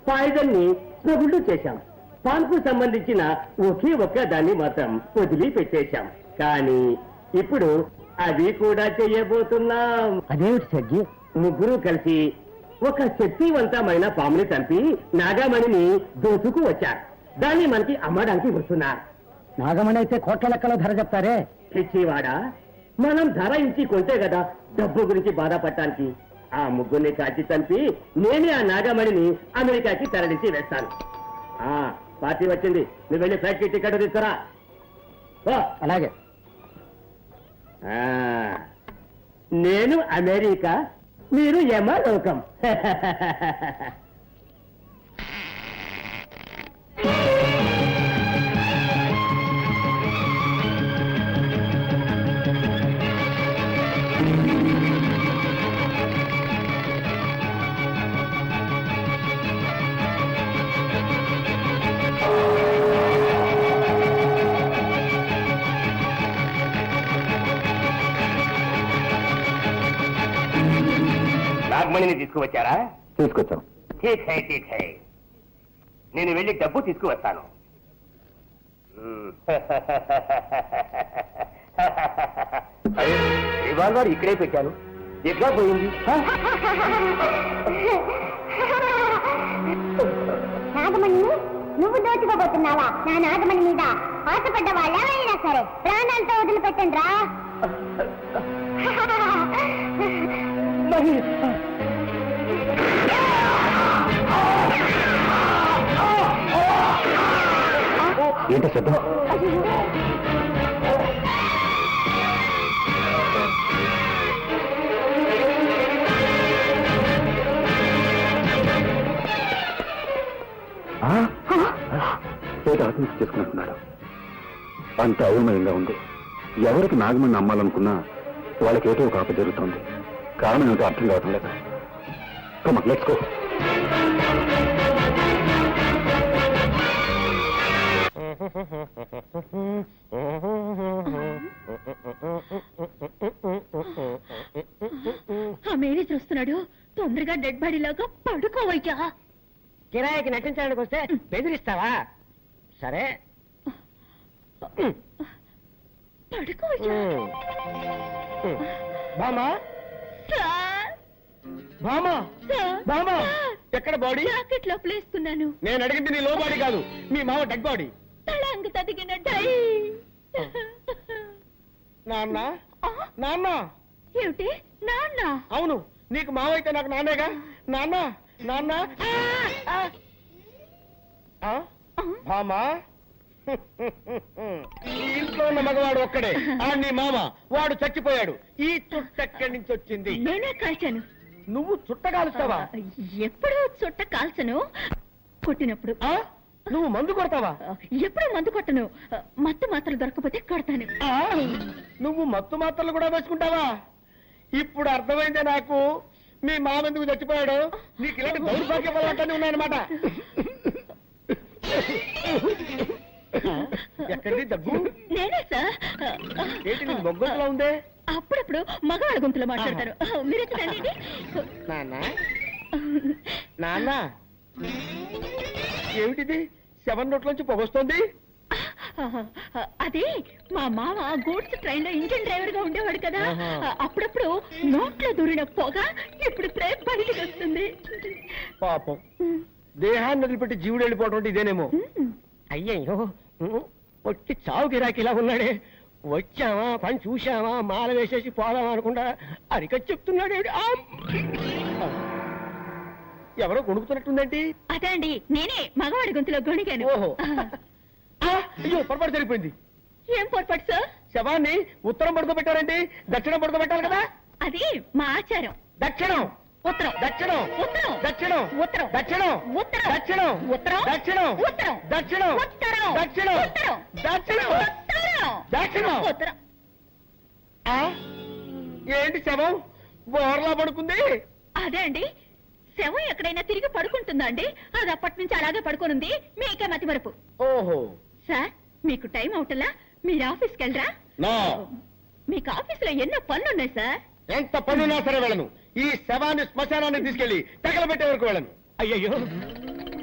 పాయిజన్ ని స్మగుళ్ళు చేశాం. పాన్కు సంబంధించిన ఒకే ఒక్క దాన్ని మాత్రం వదిలి పెట్టేశాం. కానీ ఇప్పుడు అది కూడా చెయ్యబోతున్నాం. అదేమిటి సజ్జి? ముగ్గురు కలిసి ఒక శక్తివంతమైన పాముని చంపి నాగమణిని దోచుకు వచ్చారు. దాన్ని మనకి అమ్మడానికి వస్తున్నారు. నాగమణి అయితే కోట్ల లెక్కలో ధర చెప్తారే. పిచ్చివాడా, మనం ధర ఇచ్చి కొంటే కదా డబ్బు గురించి బాధపడటానికి. ఆ ముగ్గురిని కాచి చంపి నేనే ఆ నాగమణిని అమెరికాకి తరలించి వేస్తాను. పార్టీ వచ్చింది, నువ్వు వెళ్ళి ఫ్లైట్ టికెట్ తీసుకురా. అలాగే. నేను అమెరికా, మీరు యమలోకం. నాగమణిని తీసుకువచ్చారా? తీసుకొచ్చాను. నేను వెళ్ళి డబ్బు తీసుకువస్తాను. రివాల్వర్ ఇక్కడే పెట్టాను, ఎట్లా పోయింది? నాగమణి, నువ్వు దోచుకోబోతున్నావా నా నాగమణి మీద? ఆశపడ్డ వాళ్ళెవరైనా సరే ప్రాణాలతో వదిలిపెట్టండి రా. ఏంటో శబ్దం? ఏదో ఆత్మహత్య చేసుకుంటున్నాడు. అంత అయోమయంగా ఉంది. ఎవరికి నాగమణి అమ్మాలనుకున్నా వాళ్ళకి ఏదో ఒక ఆప జరుగుతుంది. కారణం ఏమిటో అర్థం కావడం లేదు. Come let's go. ఆ మేనేజర్ వస్తున్నాడు, తొందరగా డెడ్ బాడీ లాగా పడుకోవయ్యా. కిరాయికి నటించడానికి వస్తే బెదిరిస్తావా? సరే పడుకోవయ్యా. బామా, బామా, బామా, ఎక్కడ బాడీ? జాకెట్ లోపల వేసుకున్నాను. నేను అడిగింది నీ లో బాడీ కాదు, మీ మామ డెడ్ బాడీ. తళంగు తదిగిన డై. నాన్న, నాన్న. ఏమిటి నాన్న? అవును, నీకు మావ అయితే నాకు నాన్నేగా. నాన్న, నాన్న. మామా, ఈ ఇంట్లో ఉన్న మగవాడు ఒక్కడే, నీ మామ. వాడు చచ్చిపోయాడు. ఈ చుట్ట ఎక్కడి నుంచి వచ్చింది? నేనే కాల్చాను. నువ్వు చుట్ట కాలుస్తావా? ఎప్పుడు చుట్ట కాల్చను, కొట్టినప్పుడు. నువ్వు మందు కొడతావా? ఎప్పుడు మందు కొట్టను. మత్తు మాత్రలు దొరకపోతే కొడతాను. నువ్వు మత్తు మాత్రలు కూడా వేసుకుంటావా? ఇప్పుడు అర్థమైందే నాకు మీ మామ ఎందుకు చచ్చిపోయాడు. నీకు ఇలాంటి దౌర్భాగ్య పదార్థాన్ని ఉన్నాయన్నమాట. ఎక్కడిది దగ్గు? నేనే సార్. ఏంటి నీకు బొగ్గొంతులా ఉందే? అప్పుడప్పుడు మగవాళ్ళ గొంతులో మాట్లాడతారు. మీరు నాన్న, నాన్న, ఏమిటిది? 7 నోట్లోంచి పొగొస్తోంది. అది మా మామ గూడ్స్ ట్రైన్ లో ఇంజిన్ డ్రైవర్ గా ఉండేవాడు కదా. అప్పుడప్పుడు నోట్లో దూరిన పొగ ఇప్పుడు ప్రేమ బయటికి వస్తుంది. పాపం, దేహాన్ని వదిలిపెట్టి జీవుడు వెళ్ళిపోవడం అంటే ఇదేనేమో. అయ్యయ్యో, వచ్చి చావు గిరాకి ఇలా ఉన్నాడే. వచ్చామా, పని చూశామా, మాల వేసేసి పోదామా అనుకుంటా అరికట్ చెప్తున్నాడు. ఎవరో కొనుక్కుతున్నట్టుందేంటి? అదే అండి, నేనే మగవాడి గొంతులో గొణిగాను. ఓహో, అయ్యో, పొరపాటు జరిగిపోయింది. ఏం పొరపాటు సార్? శవాన్ని ఉత్తరం పడుకోబెట్టారండి, దక్షిణం పడుకోబెట్టాలి కదా. అది మా ఆచారం. దక్షిణం, ఉత్తరం, దక్షిణం, ఉత్తరం, దక్షిణం, ఉత్తరం, దక్షిణం, ఉత్తరం, దక్షిణం, ఉత్తరం, దక్షిణం, ఉత్తరం, దక్షిణం, ఉత్తరం, దక్షిణం, ఉత్తరం, దక్షిణం, ఉత్తరం, దక్షిణం. ఉత్తరం. ఏంటి శవం బోర్లా పడుకుంది? అదే అండి, శవం ఎక్కడైనా తిరిగి పడుకుంటుందా అండి? అది అప్పటి నుంచి అలాగే పడుకోనుంది. మీకే మతి మరపు. ఓహో. సార్, మీకు టైం అవుటలా? మీరు ఆఫీస్కి వెళ్ళరా? నో. మీకు ఆఫీస్ లో ఎన్నో పనులున్నాయి సార్. ఎంత పనున్నా సరే వెళ్ళను. ఈ శవాన్ని శ్మశానాన్ని తీసుకెళ్లి తగలబెట్టే వరకు వెళ్ళను. అయ్యయ్యో,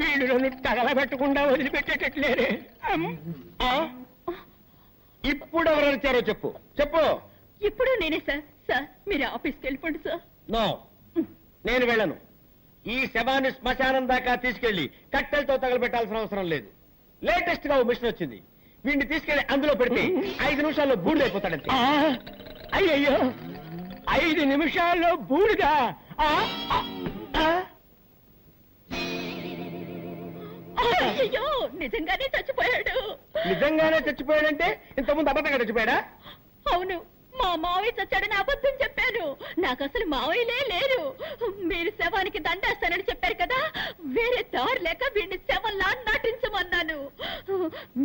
నేను నన్ను తగలబెట్టకుండా వదిలిపెట్టేటట్లేరే. ఇప్పుడు ఎవరు వచ్చారో చెప్పు, చెప్పు. ఇప్పుడు నేనే సార్. సార్, మీరు ఆఫీస్కి వెళ్ళిపోండి సార్. నో, నేను వెళ్ళను. ఈ శవాన్ని శ్మశానం దాకా తీసుకెళ్లి కట్టెలతో తగలబెట్టాల్సిన అవసరం లేదు. లేటెస్ట్ గా ఓ మిషన్ వచ్చింది. వీడిని తీసుకెళ్లి అందులో పెడితే 5 నిమిషాల్లో బూడిదైపోతాడంతే. అయ్యయ్యో, 5 నిమిషాల్లో బూడిదా? అయ్యో, నిజంగానే చచ్చిపోయాడు. నిజంగానే చచ్చిపోయాడంటే ఇంతకుముందు అబద్ధంగా చచ్చిపోయాడా? అవును, మా మావయ్య చచ్చాడని అబద్ధం చెప్పాను. నాకు అసలు మావయ్యలే లేరు. మీరు శవానికి దండేస్తానని చెప్పారు కదా, వేరే దారి లేక వీడిని శవంలా నటించమన్నాను.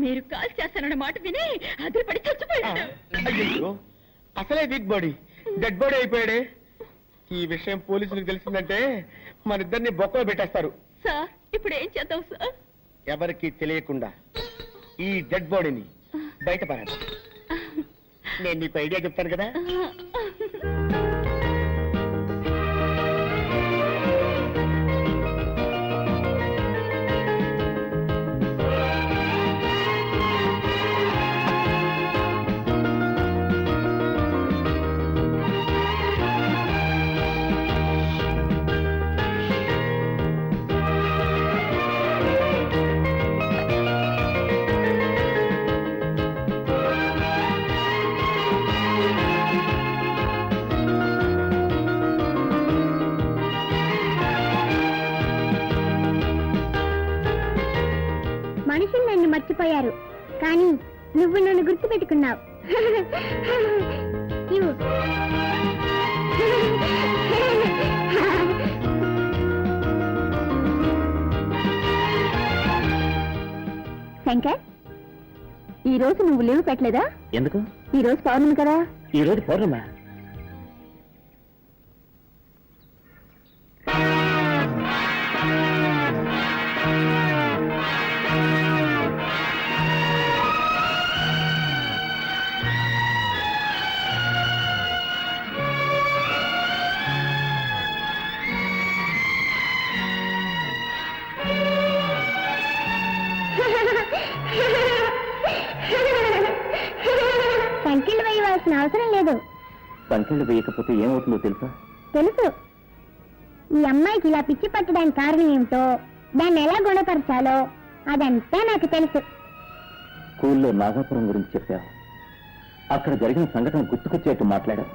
మీరు కాల్ చేస్తానన్న మాట విని అదిపడి చచ్చిపోయాడు. అయ్యో, అసలే వీక్ బాడీ, డెడ్ బాడీ అయిపోయాడే. ఈ విషయం పోలీసులకు తెలిసిందంటే మన ఇద్దరిని బొక్కలో పెట్టేస్తారు. సార్, ఇప్పుడు ఏం చేద్దాం సార్? ఎవరికి తెలియకుండా ఈ డెడ్ బాడీని బయటపడాలి. నేను నీకు ఐడియా చెప్తాను కదా. మర్చిపోయారు కానీ నువ్వు నన్ను గుర్తు పెట్టుకున్నావు. ఇవ్వు. శంకర్, ఈ రోజు నువ్వు లీవ్ పెట్టలేదా? ఎందుకు? ఈ రోజు పౌర్ణమి కదా. ఈ రోజు పౌర్ణమా? సంఖ్యలు వేయవలసిన అవసరం లేదు. సంఖ్యలు వేయకపోతే ఏమవుతుందో తెలుసా? తెలుసు. ఈ అమ్మాయికి ఇలా పిచ్చి పట్టడానికి కారణం ఏమిటో, దాన్ని ఎలా గుణపరచాలో అదంతా నాకు తెలుసు. స్కూల్లో నాగాపురం గురించి చెప్పావు. అక్కడ జరిగిన సంఘటన గుర్తుకొచ్చేట్టు మాట్లాడావు.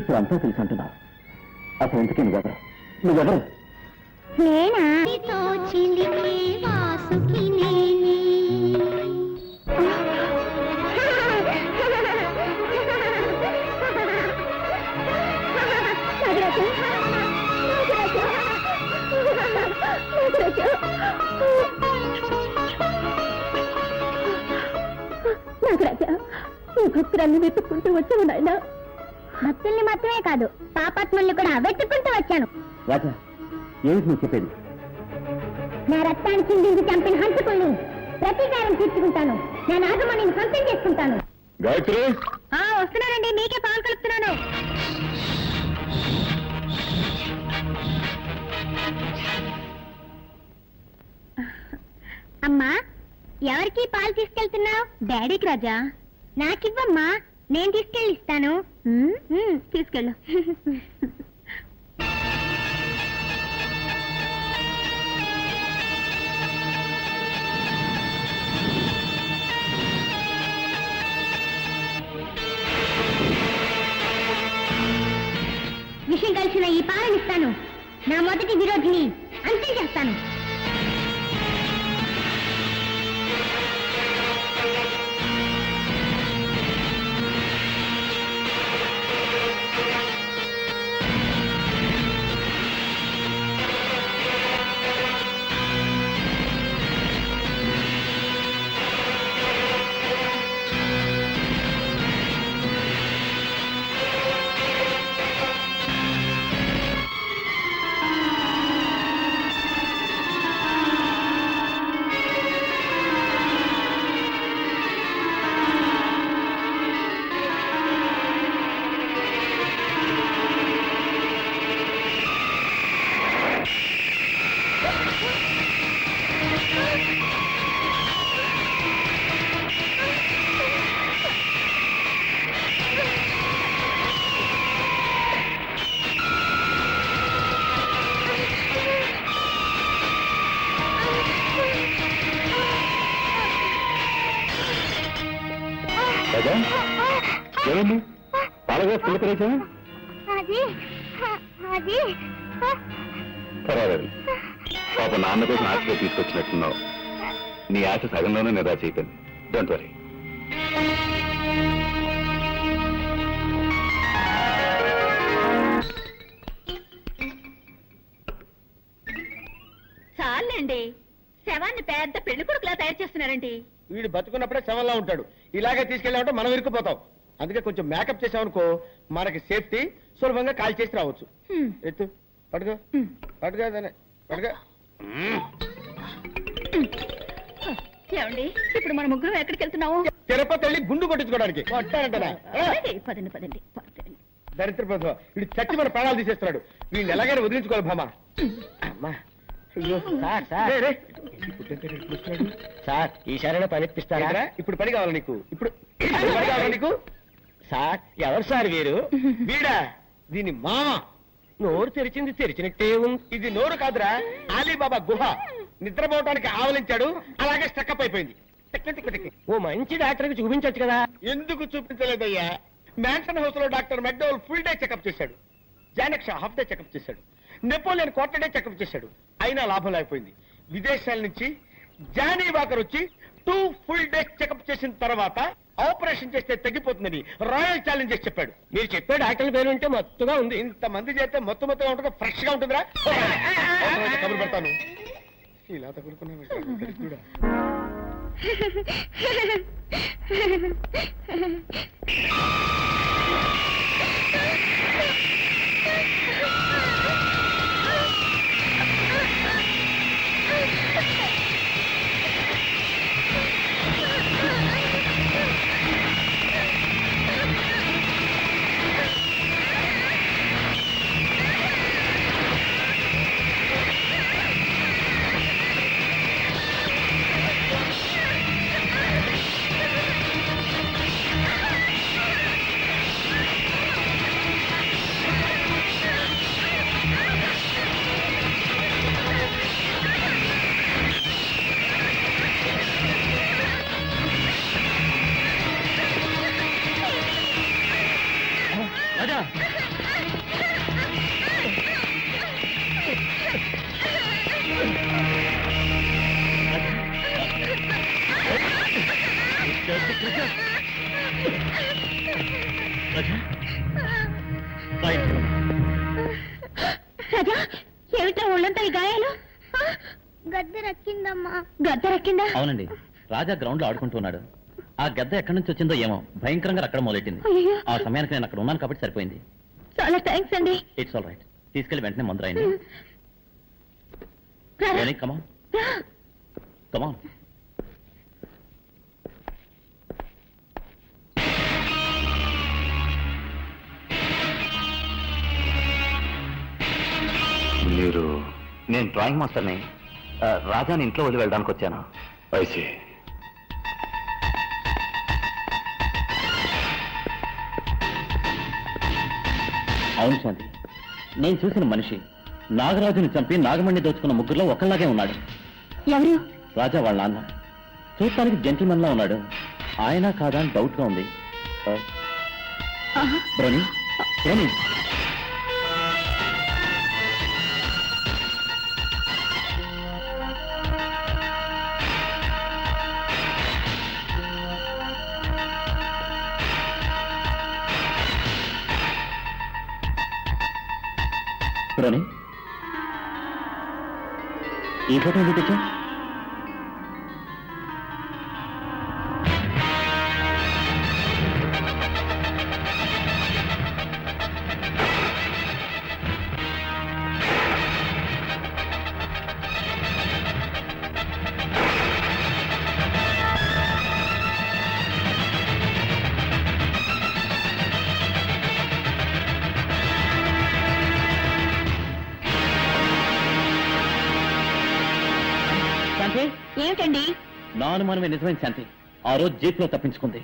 ఇప్పుడు అంతా తెలుసు అంటున్నావు. అసలు ఎందుకే నువ్వెవరు? నేనా? చిలిమే వాసుకి నేనే నాగరాజా, ఈ భక్తులన్నీ వెతుక్కుంటూ వచ్చాను నాయన. భక్తుల్ని మాత్రమే కాదు, పాపాత్ముల్ని కూడా వెతుక్కుంటూ వచ్చాను. రాజా, ఏమిటి నువ్వు చెప్పేది? నా రక్తాన్ని చిందించి చంపిన హంతకుల్ని ప్రతీకారం తీర్చుకుంటాను. నా నాగమణిని సొంతం చేసుకుంటాను. గాయత్రి, వస్తున్నానండి, మీకే పాలు కలుపుతున్నాను. అమ్మా, ఎవరికి పాలు తీసుకెళ్తున్నావు? డాడీకి రాజా. నాకివ్వమ్మా, నేను తీసుకెళ్ళి ఇస్తాను. తీసుకెళ్ళు. విషయం కలిసిన ఈ పాలనిస్తాను. నా మొదటి విరోధిని అంతే చేస్తాను. రాజా, ఏమైంది? పాలగా పిల్లకరేచా? పర్వాలేదు. పాప నాన్న కోసం ఆశగా తీసుకొచ్చినట్టున్నావు. నీ ఆశ సగంలోనే నిరాశ అయిపోయింది. Don't worry. చాలండి, శవాన్ని పెద్ద పెళ్లి కొడుకులా తయారు చేస్తున్నారండి. వీడు బతుకున్నప్పుడే శవంలా ఉంటాడు. ఇలాగే తీసుకెళ్ళామంటే మనం ఇరుక్కుపోతాం. అందుకే కొంచెం మేకప్ చేసామనుకో, మనకి సేఫ్టీ, సులభంగా కాల్ చేసి రావచ్చు. ఎత్తు, పడుకో పడుకో దాన్ని పడుకో. ఏమండి, ఇప్పుడు మన ముగ్గురు ఎక్కడికి వెళ్తున్నావు? తిరుపతి వెళ్ళి గుండు కొట్టించుకోవడానికి. కొట్టానంటనా? పదండి పదండి. దరిద్ర ప్రభుత్వ వీడు చచ్చి మన ప్రాణాలు తీసేస్తున్నాడు. వీడిని ఎలాగైనా వదిలించుకోవాలి భామా. అమ్మా, అయ్యో సార్ సార్ సార్, ఈసారైనా పని ఇప్పిస్తారా? ఇప్పుడు పని కావాలి నీకు. ఇప్పుడు పని కావాలి నీకు. సార్, ఎవరు సార్ వీరు? వీడా? దీని మామ. నోరు తెరిచింది తెరిచినట్టే ఉంది. ఇది నోరు కాదురా, అలీబాబా గుహ. నిద్రపోవటానికి ఆవలించాడు, అలాగే స్టక్అప్ అయిపోయింది. ఓ మంచి డాక్టర్కి చూపించవచ్చు కదా. ఎందుకు చూపించలేదయ్యా? మ్యాన్సన్ హౌస్ లో doctor McDowell full day checkup చేశాడు. జానక్ షా హాఫ్ డే చెకప్ చేశాడు. నెపోలియన్ క్వార్టర్ డే చెకప్ చేశాడు. అయినా లాభం లేకపోయింది. విదేశాల నుంచి జానీ వాకర్ వచ్చి 2 ఫుల్ డేస్ చెకప్ చేసిన తర్వాత ఆపరేషన్ చేస్తే తగ్గిపోతుందని రాయల్ ఛాలెంజ్ చేసి చెప్పాడు. మీరు చెప్పాడు డాక్టర్ పేరు అంటే మత్తుగా ఉంది. ఇంతమంది చేస్తే మొత్తుగా ఉంటుంది, ఫ్రెష్ గా ఉంటుందిరా. కబురు పెడతాను. ఇలా తగులుకున్నా రాజా రాజా ఏమిటా ఒళ్ళంతా ఈ గాయాలు? గద్దె రక్కిందమ్మా. గద్ద రక్కిందా? అవునండి, రాజా గ్రౌండ్ లో ఆడుకుంటున్నాడు. ఆ గద్ద ఎక్కడి నుంచి వచ్చిందో ఏమో భయంకరంగా అక్కడ మొదలెట్టింది. అయ్యో. ఆ సమయానికి నేను అక్కడ ఉన్నాను కాబట్టి సరిపోయింది. చాలా థ్యాంక్స్ అండి. It's all right. తీసుకెళ్లి వెంటనే మందు రాయండి. రారా. కమాన్ కమాన్. మీరు? నేను డ్రాయింగ్ మాస్టర్ని. రాజాని ఇంట్లో వదిలి వెళ్ళడానికి వచ్చాను. అయితే అవును శాంతి, నేను చూసిన మనిషి నాగరాజుని చంపి నాగమణి దోచుకున్న ముగ్గురులో ఒకళ్ళలాగే ఉన్నాడు. ఎవరు? రాజా వాళ్ళ నాన్న. చూడటానికి జెంటిల్మన్ లా ఉన్నాడు. ఆయన కాదా అని డౌట్ గా ఉంది. బ్రోని బ్రోని బ్రోని ఈ ఫోటో ఎందుకు తెచ్చా? ఏమిటండి? నా అనుమానమే నిజమైన శాంతి. ఆ రోజు జీప్లో తప్పించుకుంది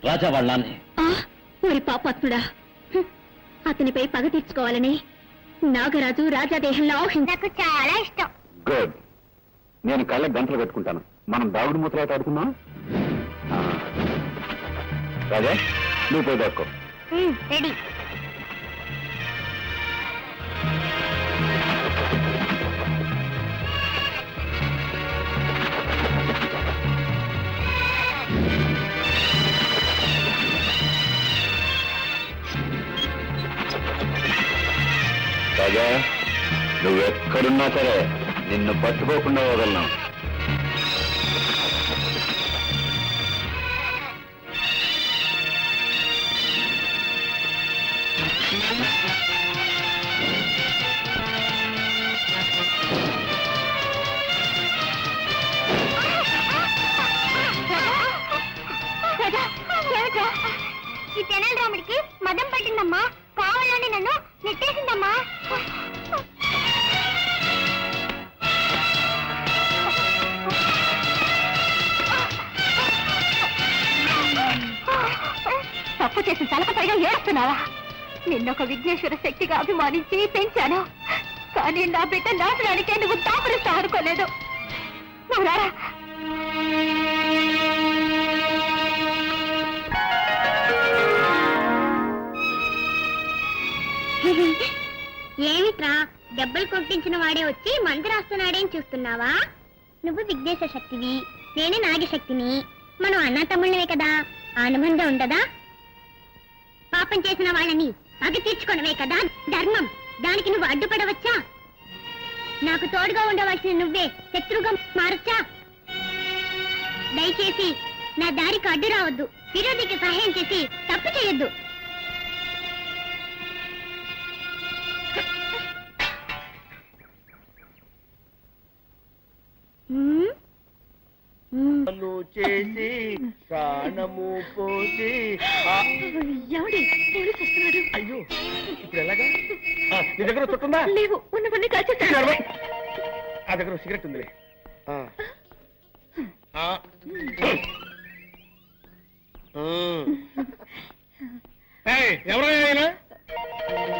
రాజా వాళ్ళ నాన్నే. ఊరి పాపాత్ముడా, అతనిపై పగ తీర్చుకోవాలని నాగరాజు రాజాదేహంలో నాకు చాలా ఇష్టం. గుడ్. నేను కళ్ళ గంటలు పెట్టుకుంటాను. మనం దాగుడు మూతలాట ఆడుకున్నాం. రాజా నువ్వు పోయి దాక్కో. రెడీ. రాజా నువ్వెక్కడున్నా సరే నిన్ను పట్టుకోకుండా వదలను. ఈ తెనాలి రాముడికి మదం పట్టిందమ్మా. కావాలని నన్ను నెట్టేసిందమ్మా. తప్పు చేసి తలకపైగా ఏడుస్తున్నావా? నిన్నొక విఘ్నేశ్వర శక్తిగా అభిమానించి పెంచాను, కానీ నా బిడ్డ నాశనానికి నువ్వు దాపరిస్తా అనుకోలేదు. నువ్వు రారా. ఏమిట్రా, దెబ్బలు కొట్టించిన వాడే వచ్చి మంది రాస్తున్నాడేం చూస్తున్నావా? నువ్వు విఘ్నేశ శక్తివి, నేను నాగశక్తిని. మనం అన్న తమ్ముళ్ళవే కదా, అనుబంధం ఉండదా? పాపం చేసిన వాళ్ళని పగ తీర్చుకోవడమే కదా ధర్మం. దానికి నువ్వు అడ్డుపడవచ్చా? నాకు తోడుగా ఉండవలసిన నువ్వే శత్రువుగా మారచ్చా? దయచేసి నా దారికి అడ్డు రావద్దు. విరోధికి సహాయం చేసి తప్పు చేయొద్దు. చేసి ప్రాణము పోసి ఎవడి పోలీసు వస్తున్నాడు. అయ్యో ఇప్పుడు ఎలాగా? నీ దగ్గర చుట్టుందా? లేవు, ఉన్నవన్నీ కాల్చేస్తాను. ఆ దగ్గర సిగరెట్ ఉందిలే. ఎవరైనా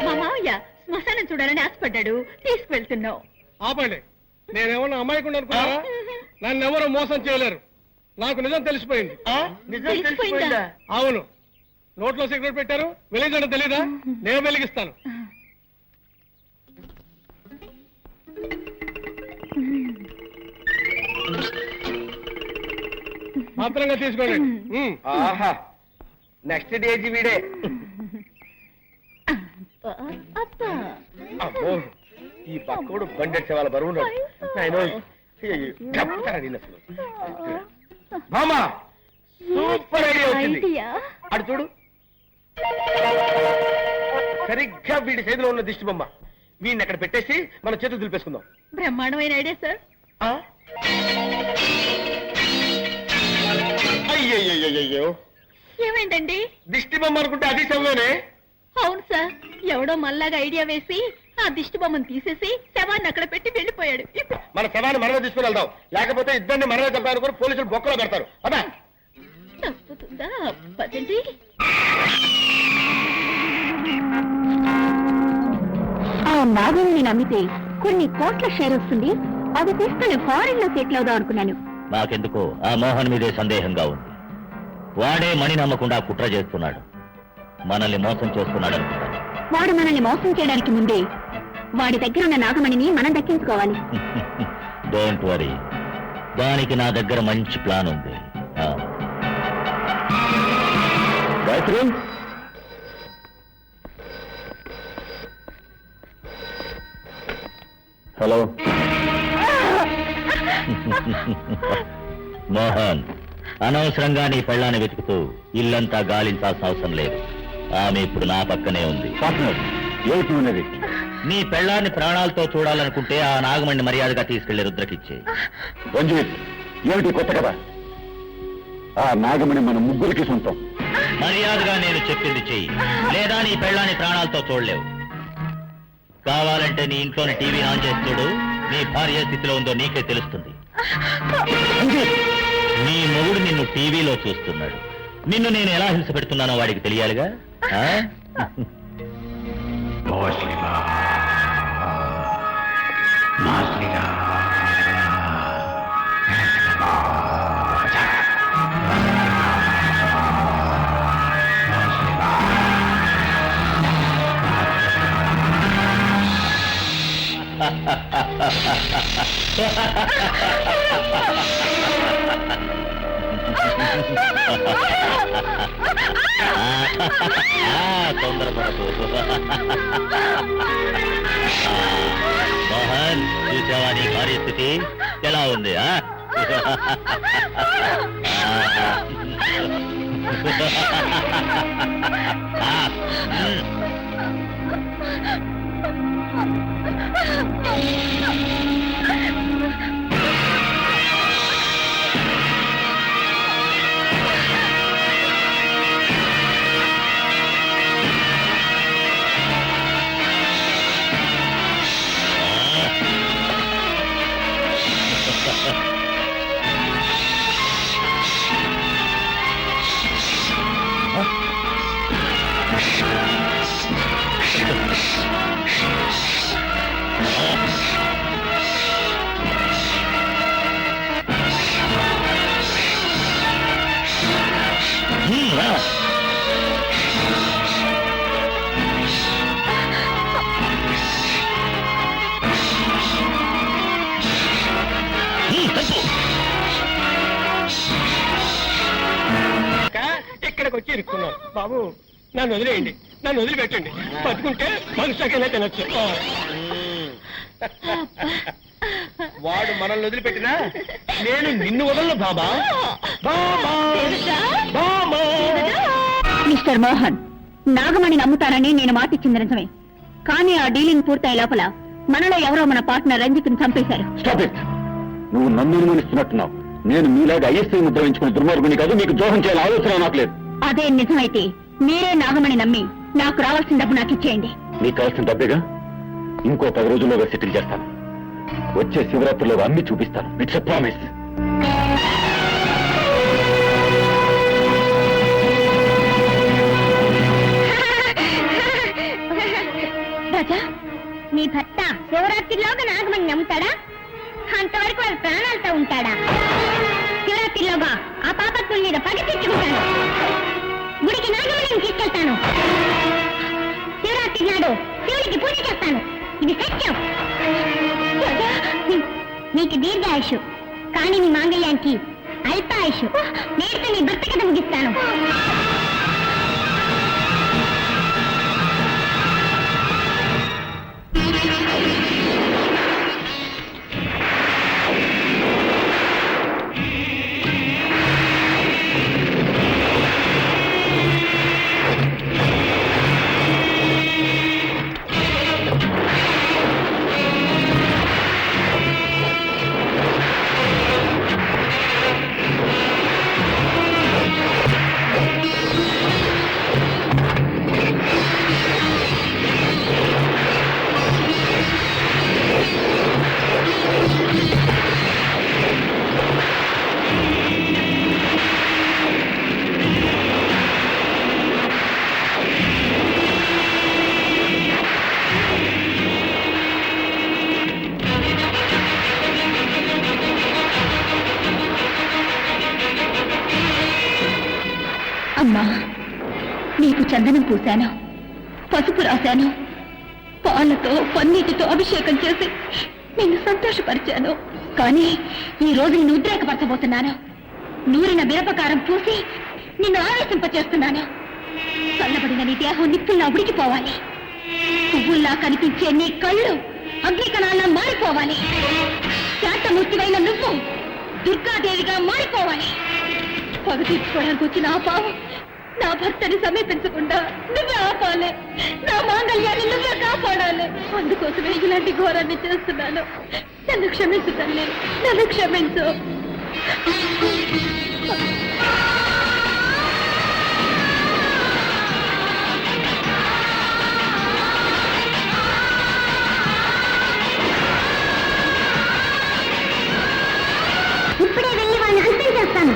మా మావయ్య శ్మశానం చూడాలని ఆశపడ్డాడు, తీసుకువెళ్తున్నావు. ఆపండి. నేనేమన్నా అమ్మాయికుండా అనుకున్నారా? నన్ను ఎవరు మోసం చేయలేరు. నాకు నిజం తెలిసిపోయింది. తెలిసిపోయిందా? అవును. నోట్లో సిగరెట్ పెట్టారు, వెలిగించడం తెలీదా? నేను వెలిగిస్తాను. మాత్రంగా తీసుకోండి. ఆహా, నెక్స్ట్ డేజీ వీడే. అమ్మో, ఈ పక్కోడు బండెట్సే వాళ్ళ బరువు మామా, సూపర్ ఐడియా వచ్చింది. అటు చూడు, సరిగ్గా వీడి చేతిలో ఉన్న దిష్టి బొమ్మ. వీడిని అక్కడ పెట్టేసి మన చేతులు దులిపేసుకుందాం. బ్రహ్మాండమైన ఐడియా సార్. అయ్యయ్యో, ఏమైందండి? దిష్టి బొమ్మ అనుకుంటే అది శవమేనే. అవును సార్, ఎవడో మళ్ళాగా ఐడియా వేసి ఆ దిష్టి బొమ్మను తీసేసి శవాన్ని అక్కడ పెట్టి వెళ్ళిపోయాడు. మన శవాన్ని మనమే తీసుకుని వెళ్దాం, లేకపోతే ఇద్దరిని మనమే చంపాలనుకుని పోలీసులు బొక్కలో పెడతారు. అదా తప్పుతుందా? పదండి. ఆ నాగుని నమ్మితే కొన్ని కోట్ల షేర్ వస్తుంది. అది తీసుకుని ఫారిన్ లో సెటిల్ అవుదాం అనుకున్నాను. నాకెందుకో ఆ మోహన్ మీదే సందేహంగా ఉంది. వాడే మణి నమ్మకుండా కుట్ర చేస్తున్నాడు, మనల్ని మోసం చేస్తున్నాడు అనుకుంటాను. వాడు మనల్ని మోసం చేయడానికి ముందే వాడి దగ్గర ఉన్న నాగమణిని మనం దక్కించుకోవాలి. డోంట్ వరీ, దానికి నా దగ్గర మంచి ప్లాన్ ఉంది. గాయత్రి, హలో. మోహన్, అనవసరంగా నీ పెళ్ళాన్ని వెతుకుతూ ఇల్లంతా గాలించాల్సిన అవసరం లేదు. ఆమె ఇప్పుడు నా పక్కనే ఉంది. ఏమిటి? నీ పెళ్ళాన్ని ప్రాణాలతో చూడాలనుకుంటే ఆ నాగమణ్ణి మర్యాదగా తీసుకెళ్లి రుద్రకిచ్చే. రంజిత్, ఏమిటి కొత్త కదా? ఆ నాగమణి మన ముగ్గురికి సొంతం. మర్యాదగా నేను చెప్పింది చెయ్యి, లేదా నీ పెళ్ళాన్ని ప్రాణాలతో చూడలేవు. కావాలంటే నీ ఇంట్లోని టీవీ ఆన్ చేసి చూడు, నీ భార్య స్థితిలో ఉందో నీకే తెలుస్తుంది. నీ మొగుడు నిన్ను టీవీలో చూస్తున్నాడు. నిన్ను నేను ఎలా హింస పెడుతున్నానో వాడికి తెలియాలిగా. తొందరపడకు. మోహన్, చూసావా నీ భార్య స్థితి ఎలా ఉంది? ఇరుక్కున్నాను బాబు. నన్ను వదిలేయండి, నన్ను వదిలిపెట్టండి. బతుకుంటే మనుషులకైనా తినొచ్చు. వాడు మనల్ని వదిలిపెట్టినా నేను నిన్ను వదలను బాబా. బాబా బాబా. మిస్టర్ మోహన్, నాగమణి నమ్ముతానని నేను మాటిచ్చింది నిజమే, కానీ ఆ డీలింగ్ పూర్తయ్యే లోపల మనలో ఎవరో మన పార్ట్నర్ రంజిత్ని చంపేశారు. Stop it. నువ్వు నన్ను అనుమానిస్తున్నట్టున్నావు. నేను మీలాగా ఐఎస్ఐ ముద్ర వేయించుకున్న దుర్మార్గుని కాదు. మీకు ద్రోహం చేయాలని ఆలోచన నాకు లేదు. అదే నిజమైతే మీరే నాగమణి నమ్మి నాకు రావాల్సిన డబ్బు నాకు ఇచ్చేయండి. నీకు కావాల్సిన డబ్బేగా, ఇంకో 10 రోజుల్లోగా సెటిల్ చేస్తాను. వచ్చే శివరాత్రిలో అమ్మి చూపిస్తాను. It's a promise. రాజా, నీ భర్త శివరాత్రిలోగా నాగమణి నమ్ముతాడా? అంతవరకు వాడు ప్రాణాలతో ఉంటాడా? శివరాత్రిలోగా ఆ పాపత్తుల మీద పగ తెచ్చుకుంటాను. గుడికి నాగమణిని తీసుకెళ్తాను. శివరాత్రి నాడు శివుడికి పూజ చేస్తాను. ఇది సత్యం. రాజా, నీకు దీర్ఘాయుషు, కానీ నీ మాంగళ్యానికి అల్పాయుషు. నేటితో నీ భర్త కథ ముగిస్తాను. అమ్మా, నీకు చందనం పూశాను, పసుపు రాశాను, పాలతో పన్నీటితో అభిషేకం చేసి నిన్ను సంతోషపరిచాను. కానీ ఈ రోజు నిన్ను ఉద్రేకపరచబోతున్నాను. నూరిన మిరపకారం పూసి నిన్ను ఆవేశింపచేస్తున్నాను. చల్లబడిన నీ దేహం నిప్పుల్లా ఉడికిపోవాలి. పువ్వుల్లా కనిపించే నీ కళ్ళు అగ్నికణాల్లా మారిపోవాలి. శాంతమూర్తివైన నువ్వు దుర్గాదేవిగా మారిపోవాలి. పగ తీర్చుకోవడానికి వచ్చిన ఆ పావు నా భర్తని సమీపించకుండా నువ్వే ఆపాలి. నా మాంగళ్యాన్ని నువ్వే కాపాడాలి. అందుకోసమే ఇలాంటి ఘోరాన్ని చేస్తున్నాను. నన్ను క్షమించు తల్లి, నన్ను క్షమించు. ఇప్పుడే వెళ్ళి వాళ్ళని అంతం చేస్తాను.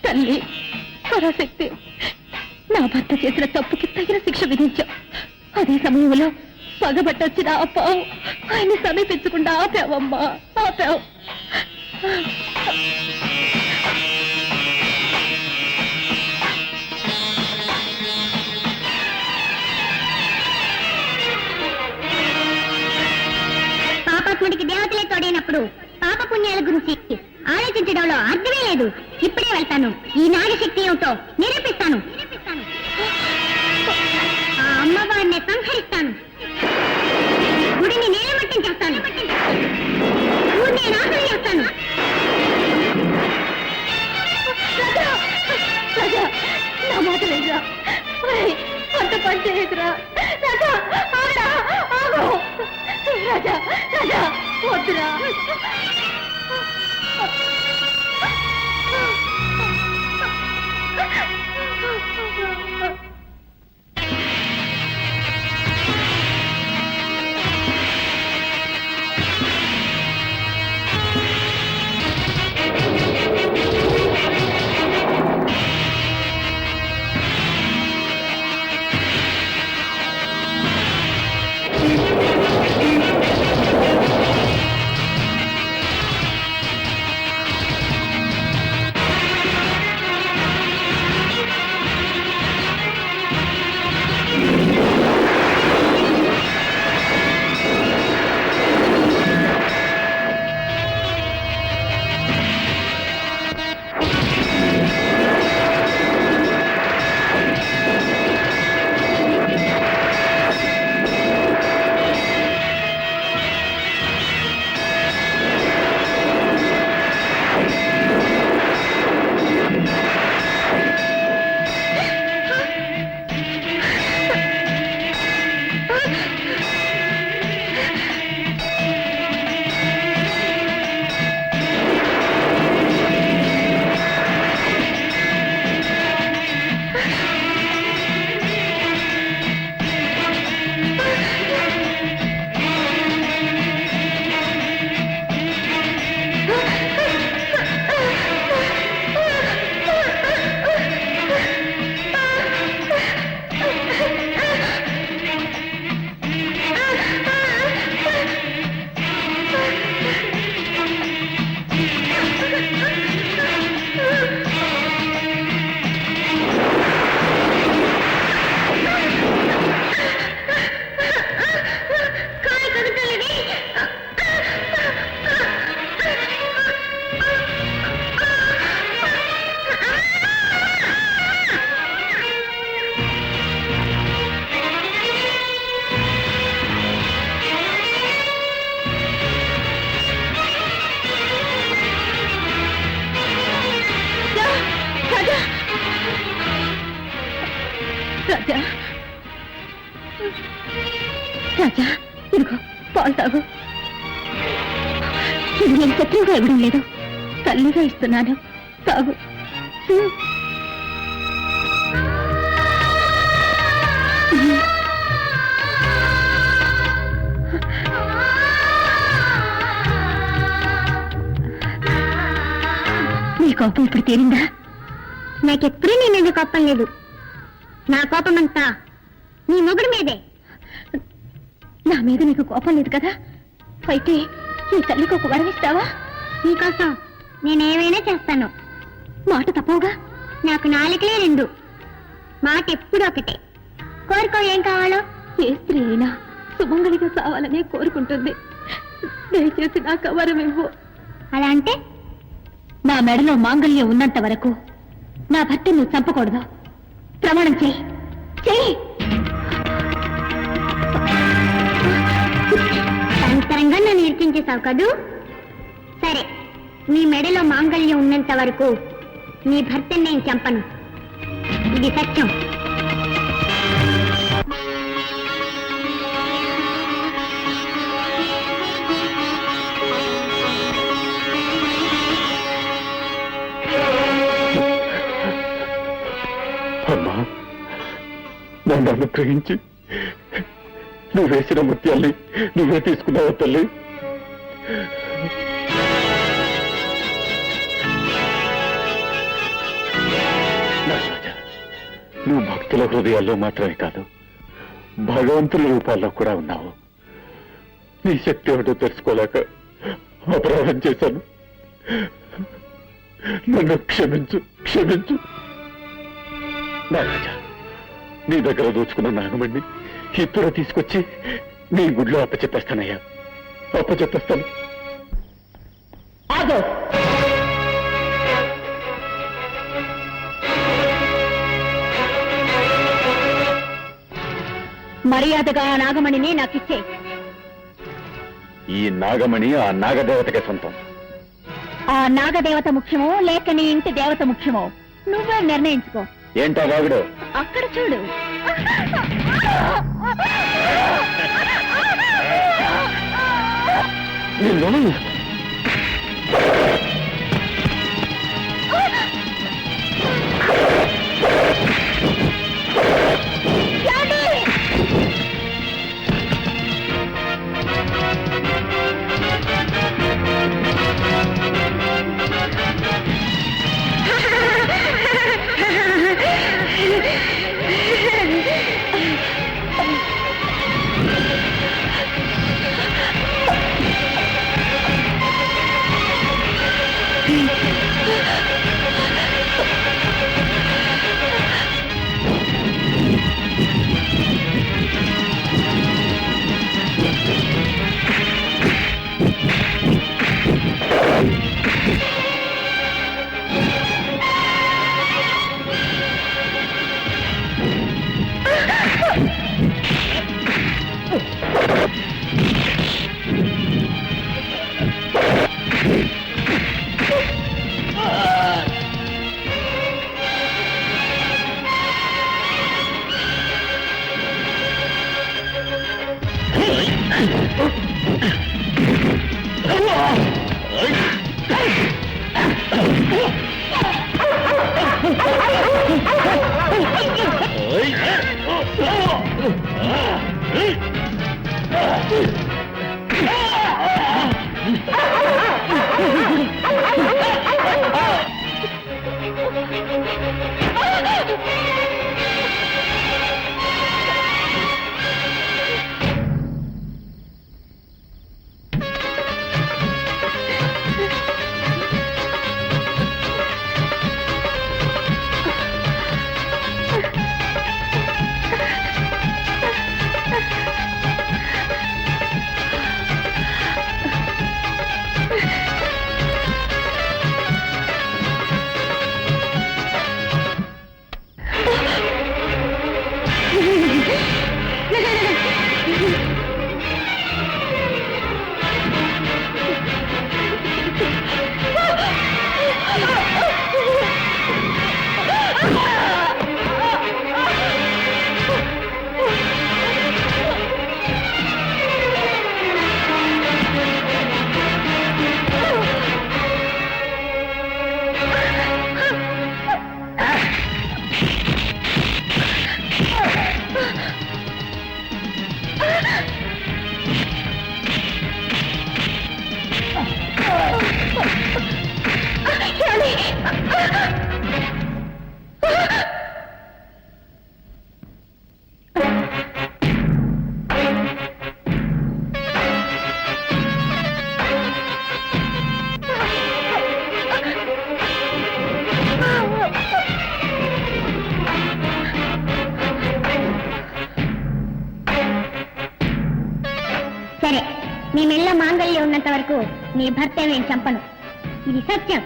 తల్లి పరాశక్తి, నా భర్త చేసిన తప్పుకి తగిన శిక్ష విధించాం. అదే సమయంలో పగబట్టొచ్చిన ఆ పావు ఆయన్ని సమీపించకుండా ఆపావమ్మా, ఆపావు. పాపాత్ముడికి దేవతలే తోడైనప్పుడు పాప పుణ్యాల గురించి ఆలోచించడంలో అర్థమే లేదు. ఇప్పుడే వెళ్తాను, ఈ నాగశక్తి ఏమిటో నిరూపిస్తాను. ఆ అమ్మవారిని సంహరిస్తాను, గుడిని నేలమట్టం చేస్తాను, ఊరిని నాశనం చేస్తాను. రాజా, నా మాట లేదురా, అంత పని చేయదురా రాజా. ఆగరా, ఆగు రాజా, రాజా వద్దురా. రాజా, రాజా ఇదిగో పాలు తాగు. ఇది నేను శత్రువుగా ఇవ్వడం లేదు, తల్లిగా ఇస్తున్నాను, తాగు. నీ కోపం ఇప్పుడు తీరిందా? నాకెప్పుడూ నీ మీద కోపం లేదు. నా కోపం అంతా నీ మొగుడు మీదే. నా మీద నీకు కోపం లేదు కదా? అయితే ఈ తల్లికి ఒక వరం ఇస్తావా? నీకోసం నేనేమైనా చేస్తాను. మాట తప్పవుగా? నాకు నాలుకలే రెండు, మాట ఎప్పుడు ఒకటే. కోరుకో, ఏం కావాలో. ఏ స్త్రీ అయినా సుమంగళిగా చావాలనే కోరుకుంటుంది. దయచేసి నాకు ఆ వరం ఇవ్వు. అలా అంటే నా మెడలో మాంగళ్యం ఉన్నంత వరకు నా భర్త నువ్వు చంపకూడదు. ప్రమాణం చెయ్యి. చెయ్యి. అంతరంగా నన్ను ఇరికించేశావు కదూ. సరే, నీ మెడలో మాంగళ్యం ఉన్నంత వరకు నీ భర్తని నేను చంపను. ఇది సత్యం. అమ్మా, నన్ను అనుగ్రహించి నువ్వు వేసిన ముత్యాల్ని నువ్వే తీసుకున్నావు తల్లి. నాగరాజా, నువ్వు భక్తుల హృదయాల్లో మాత్రమే కాదు, భగవంతుల రూపాల్లో కూడా ఉన్నావు. నీ శక్తి ఏమిటో తెలుసుకోలేక అపరాధం చేశాను. నన్ను క్షమించు, క్షమించు. నాగరాజా, నీ దగ్గర దోచుకున్న నాగమణ్ణి ఇప్పుడు తీసుకొచ్చి నీ గుడిలో అప్పచెప్పేస్తానయ్యా, అప్పచెప్పేస్తాను. ఆగో. మర్యాదగా ఆ నాగమణిని నాకిచ్చే. ఈ నాగమణి ఆ నాగదేవతకే సొంతం. ఆ నాగదేవత ముఖ్యమో లేక నీ ఇంటి దేవత ముఖ్యమో నువ్వే నిర్ణయించుకో. ఏంటా వాగుడు? అక్కడ చూడు. నిన్ను సరే, నీ మెళ్ళ మాంగళ్యం ఉన్నంత వరకు నీ భర్త నేను చంపను, ఇది సత్యం.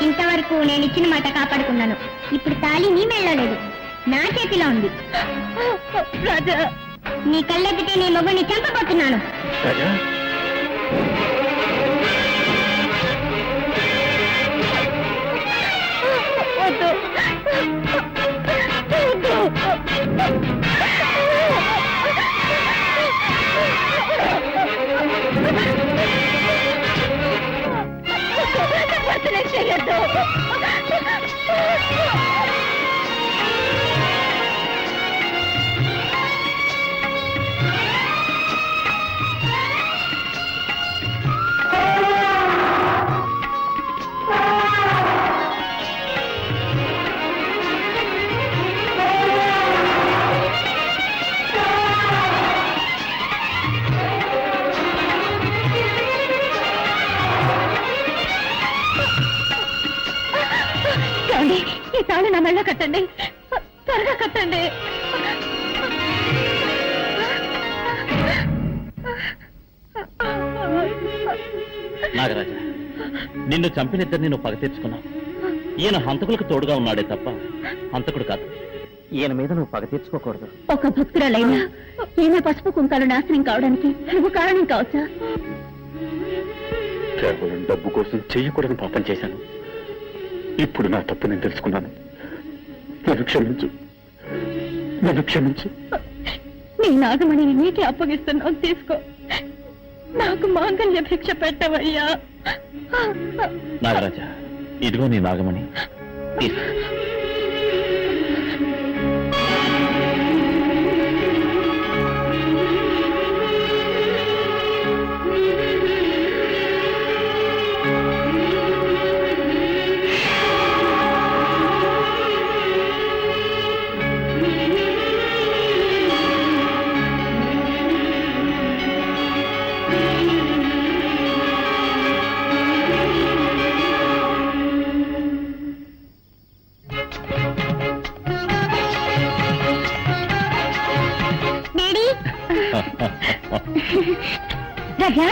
ఇంతవరకు నేను ఇచ్చిన మాట కాపాడుకున్నాను. ఇప్పుడు తాళి నీ మెళ్ళ లేదు, నా చేతిలో ఉంది. రాజా, నీ కళ్ళెత్తితే నీ మొగుడిని చంపబోతున్నాను. రాజా వద్దు. ఈ తాళి నా మెళ్ళ కట్టండి, త్వరగా కట్టండి. నాగరాజ, నిన్ను చంపినిద్దరిని నువ్వు పగ తీర్చుకున్నావు. ఈయన హంతకులకు తోడుగా ఉన్నాడే తప్ప హంతకుడు కాదు. ఈయన మీద నువ్వు పగ తీర్చుకోకూడదు. ఒక భక్తురాలైనా ఈమె పసుపు కుంకాలు నాశనం కావడానికి నువ్వు కారణం కావచ్చా? కేవలం డబ్బు కోసం చెయ్యకూడని పాపం చేశాను. ఇప్పుడు నా తప్పు నేను తెలుసుకున్నాను. నన్ను క్షమించు, నన్ను క్షమించు. నీ నాగమణిని నీకే అప్పగిస్తున్నావు, తీసుకో. నాకు మాంగళ్య భిక్ష పెట్టవయ్యా. నాగరాజ, ఇదిగో నీ నాగమణి, తీసుకో. రాజా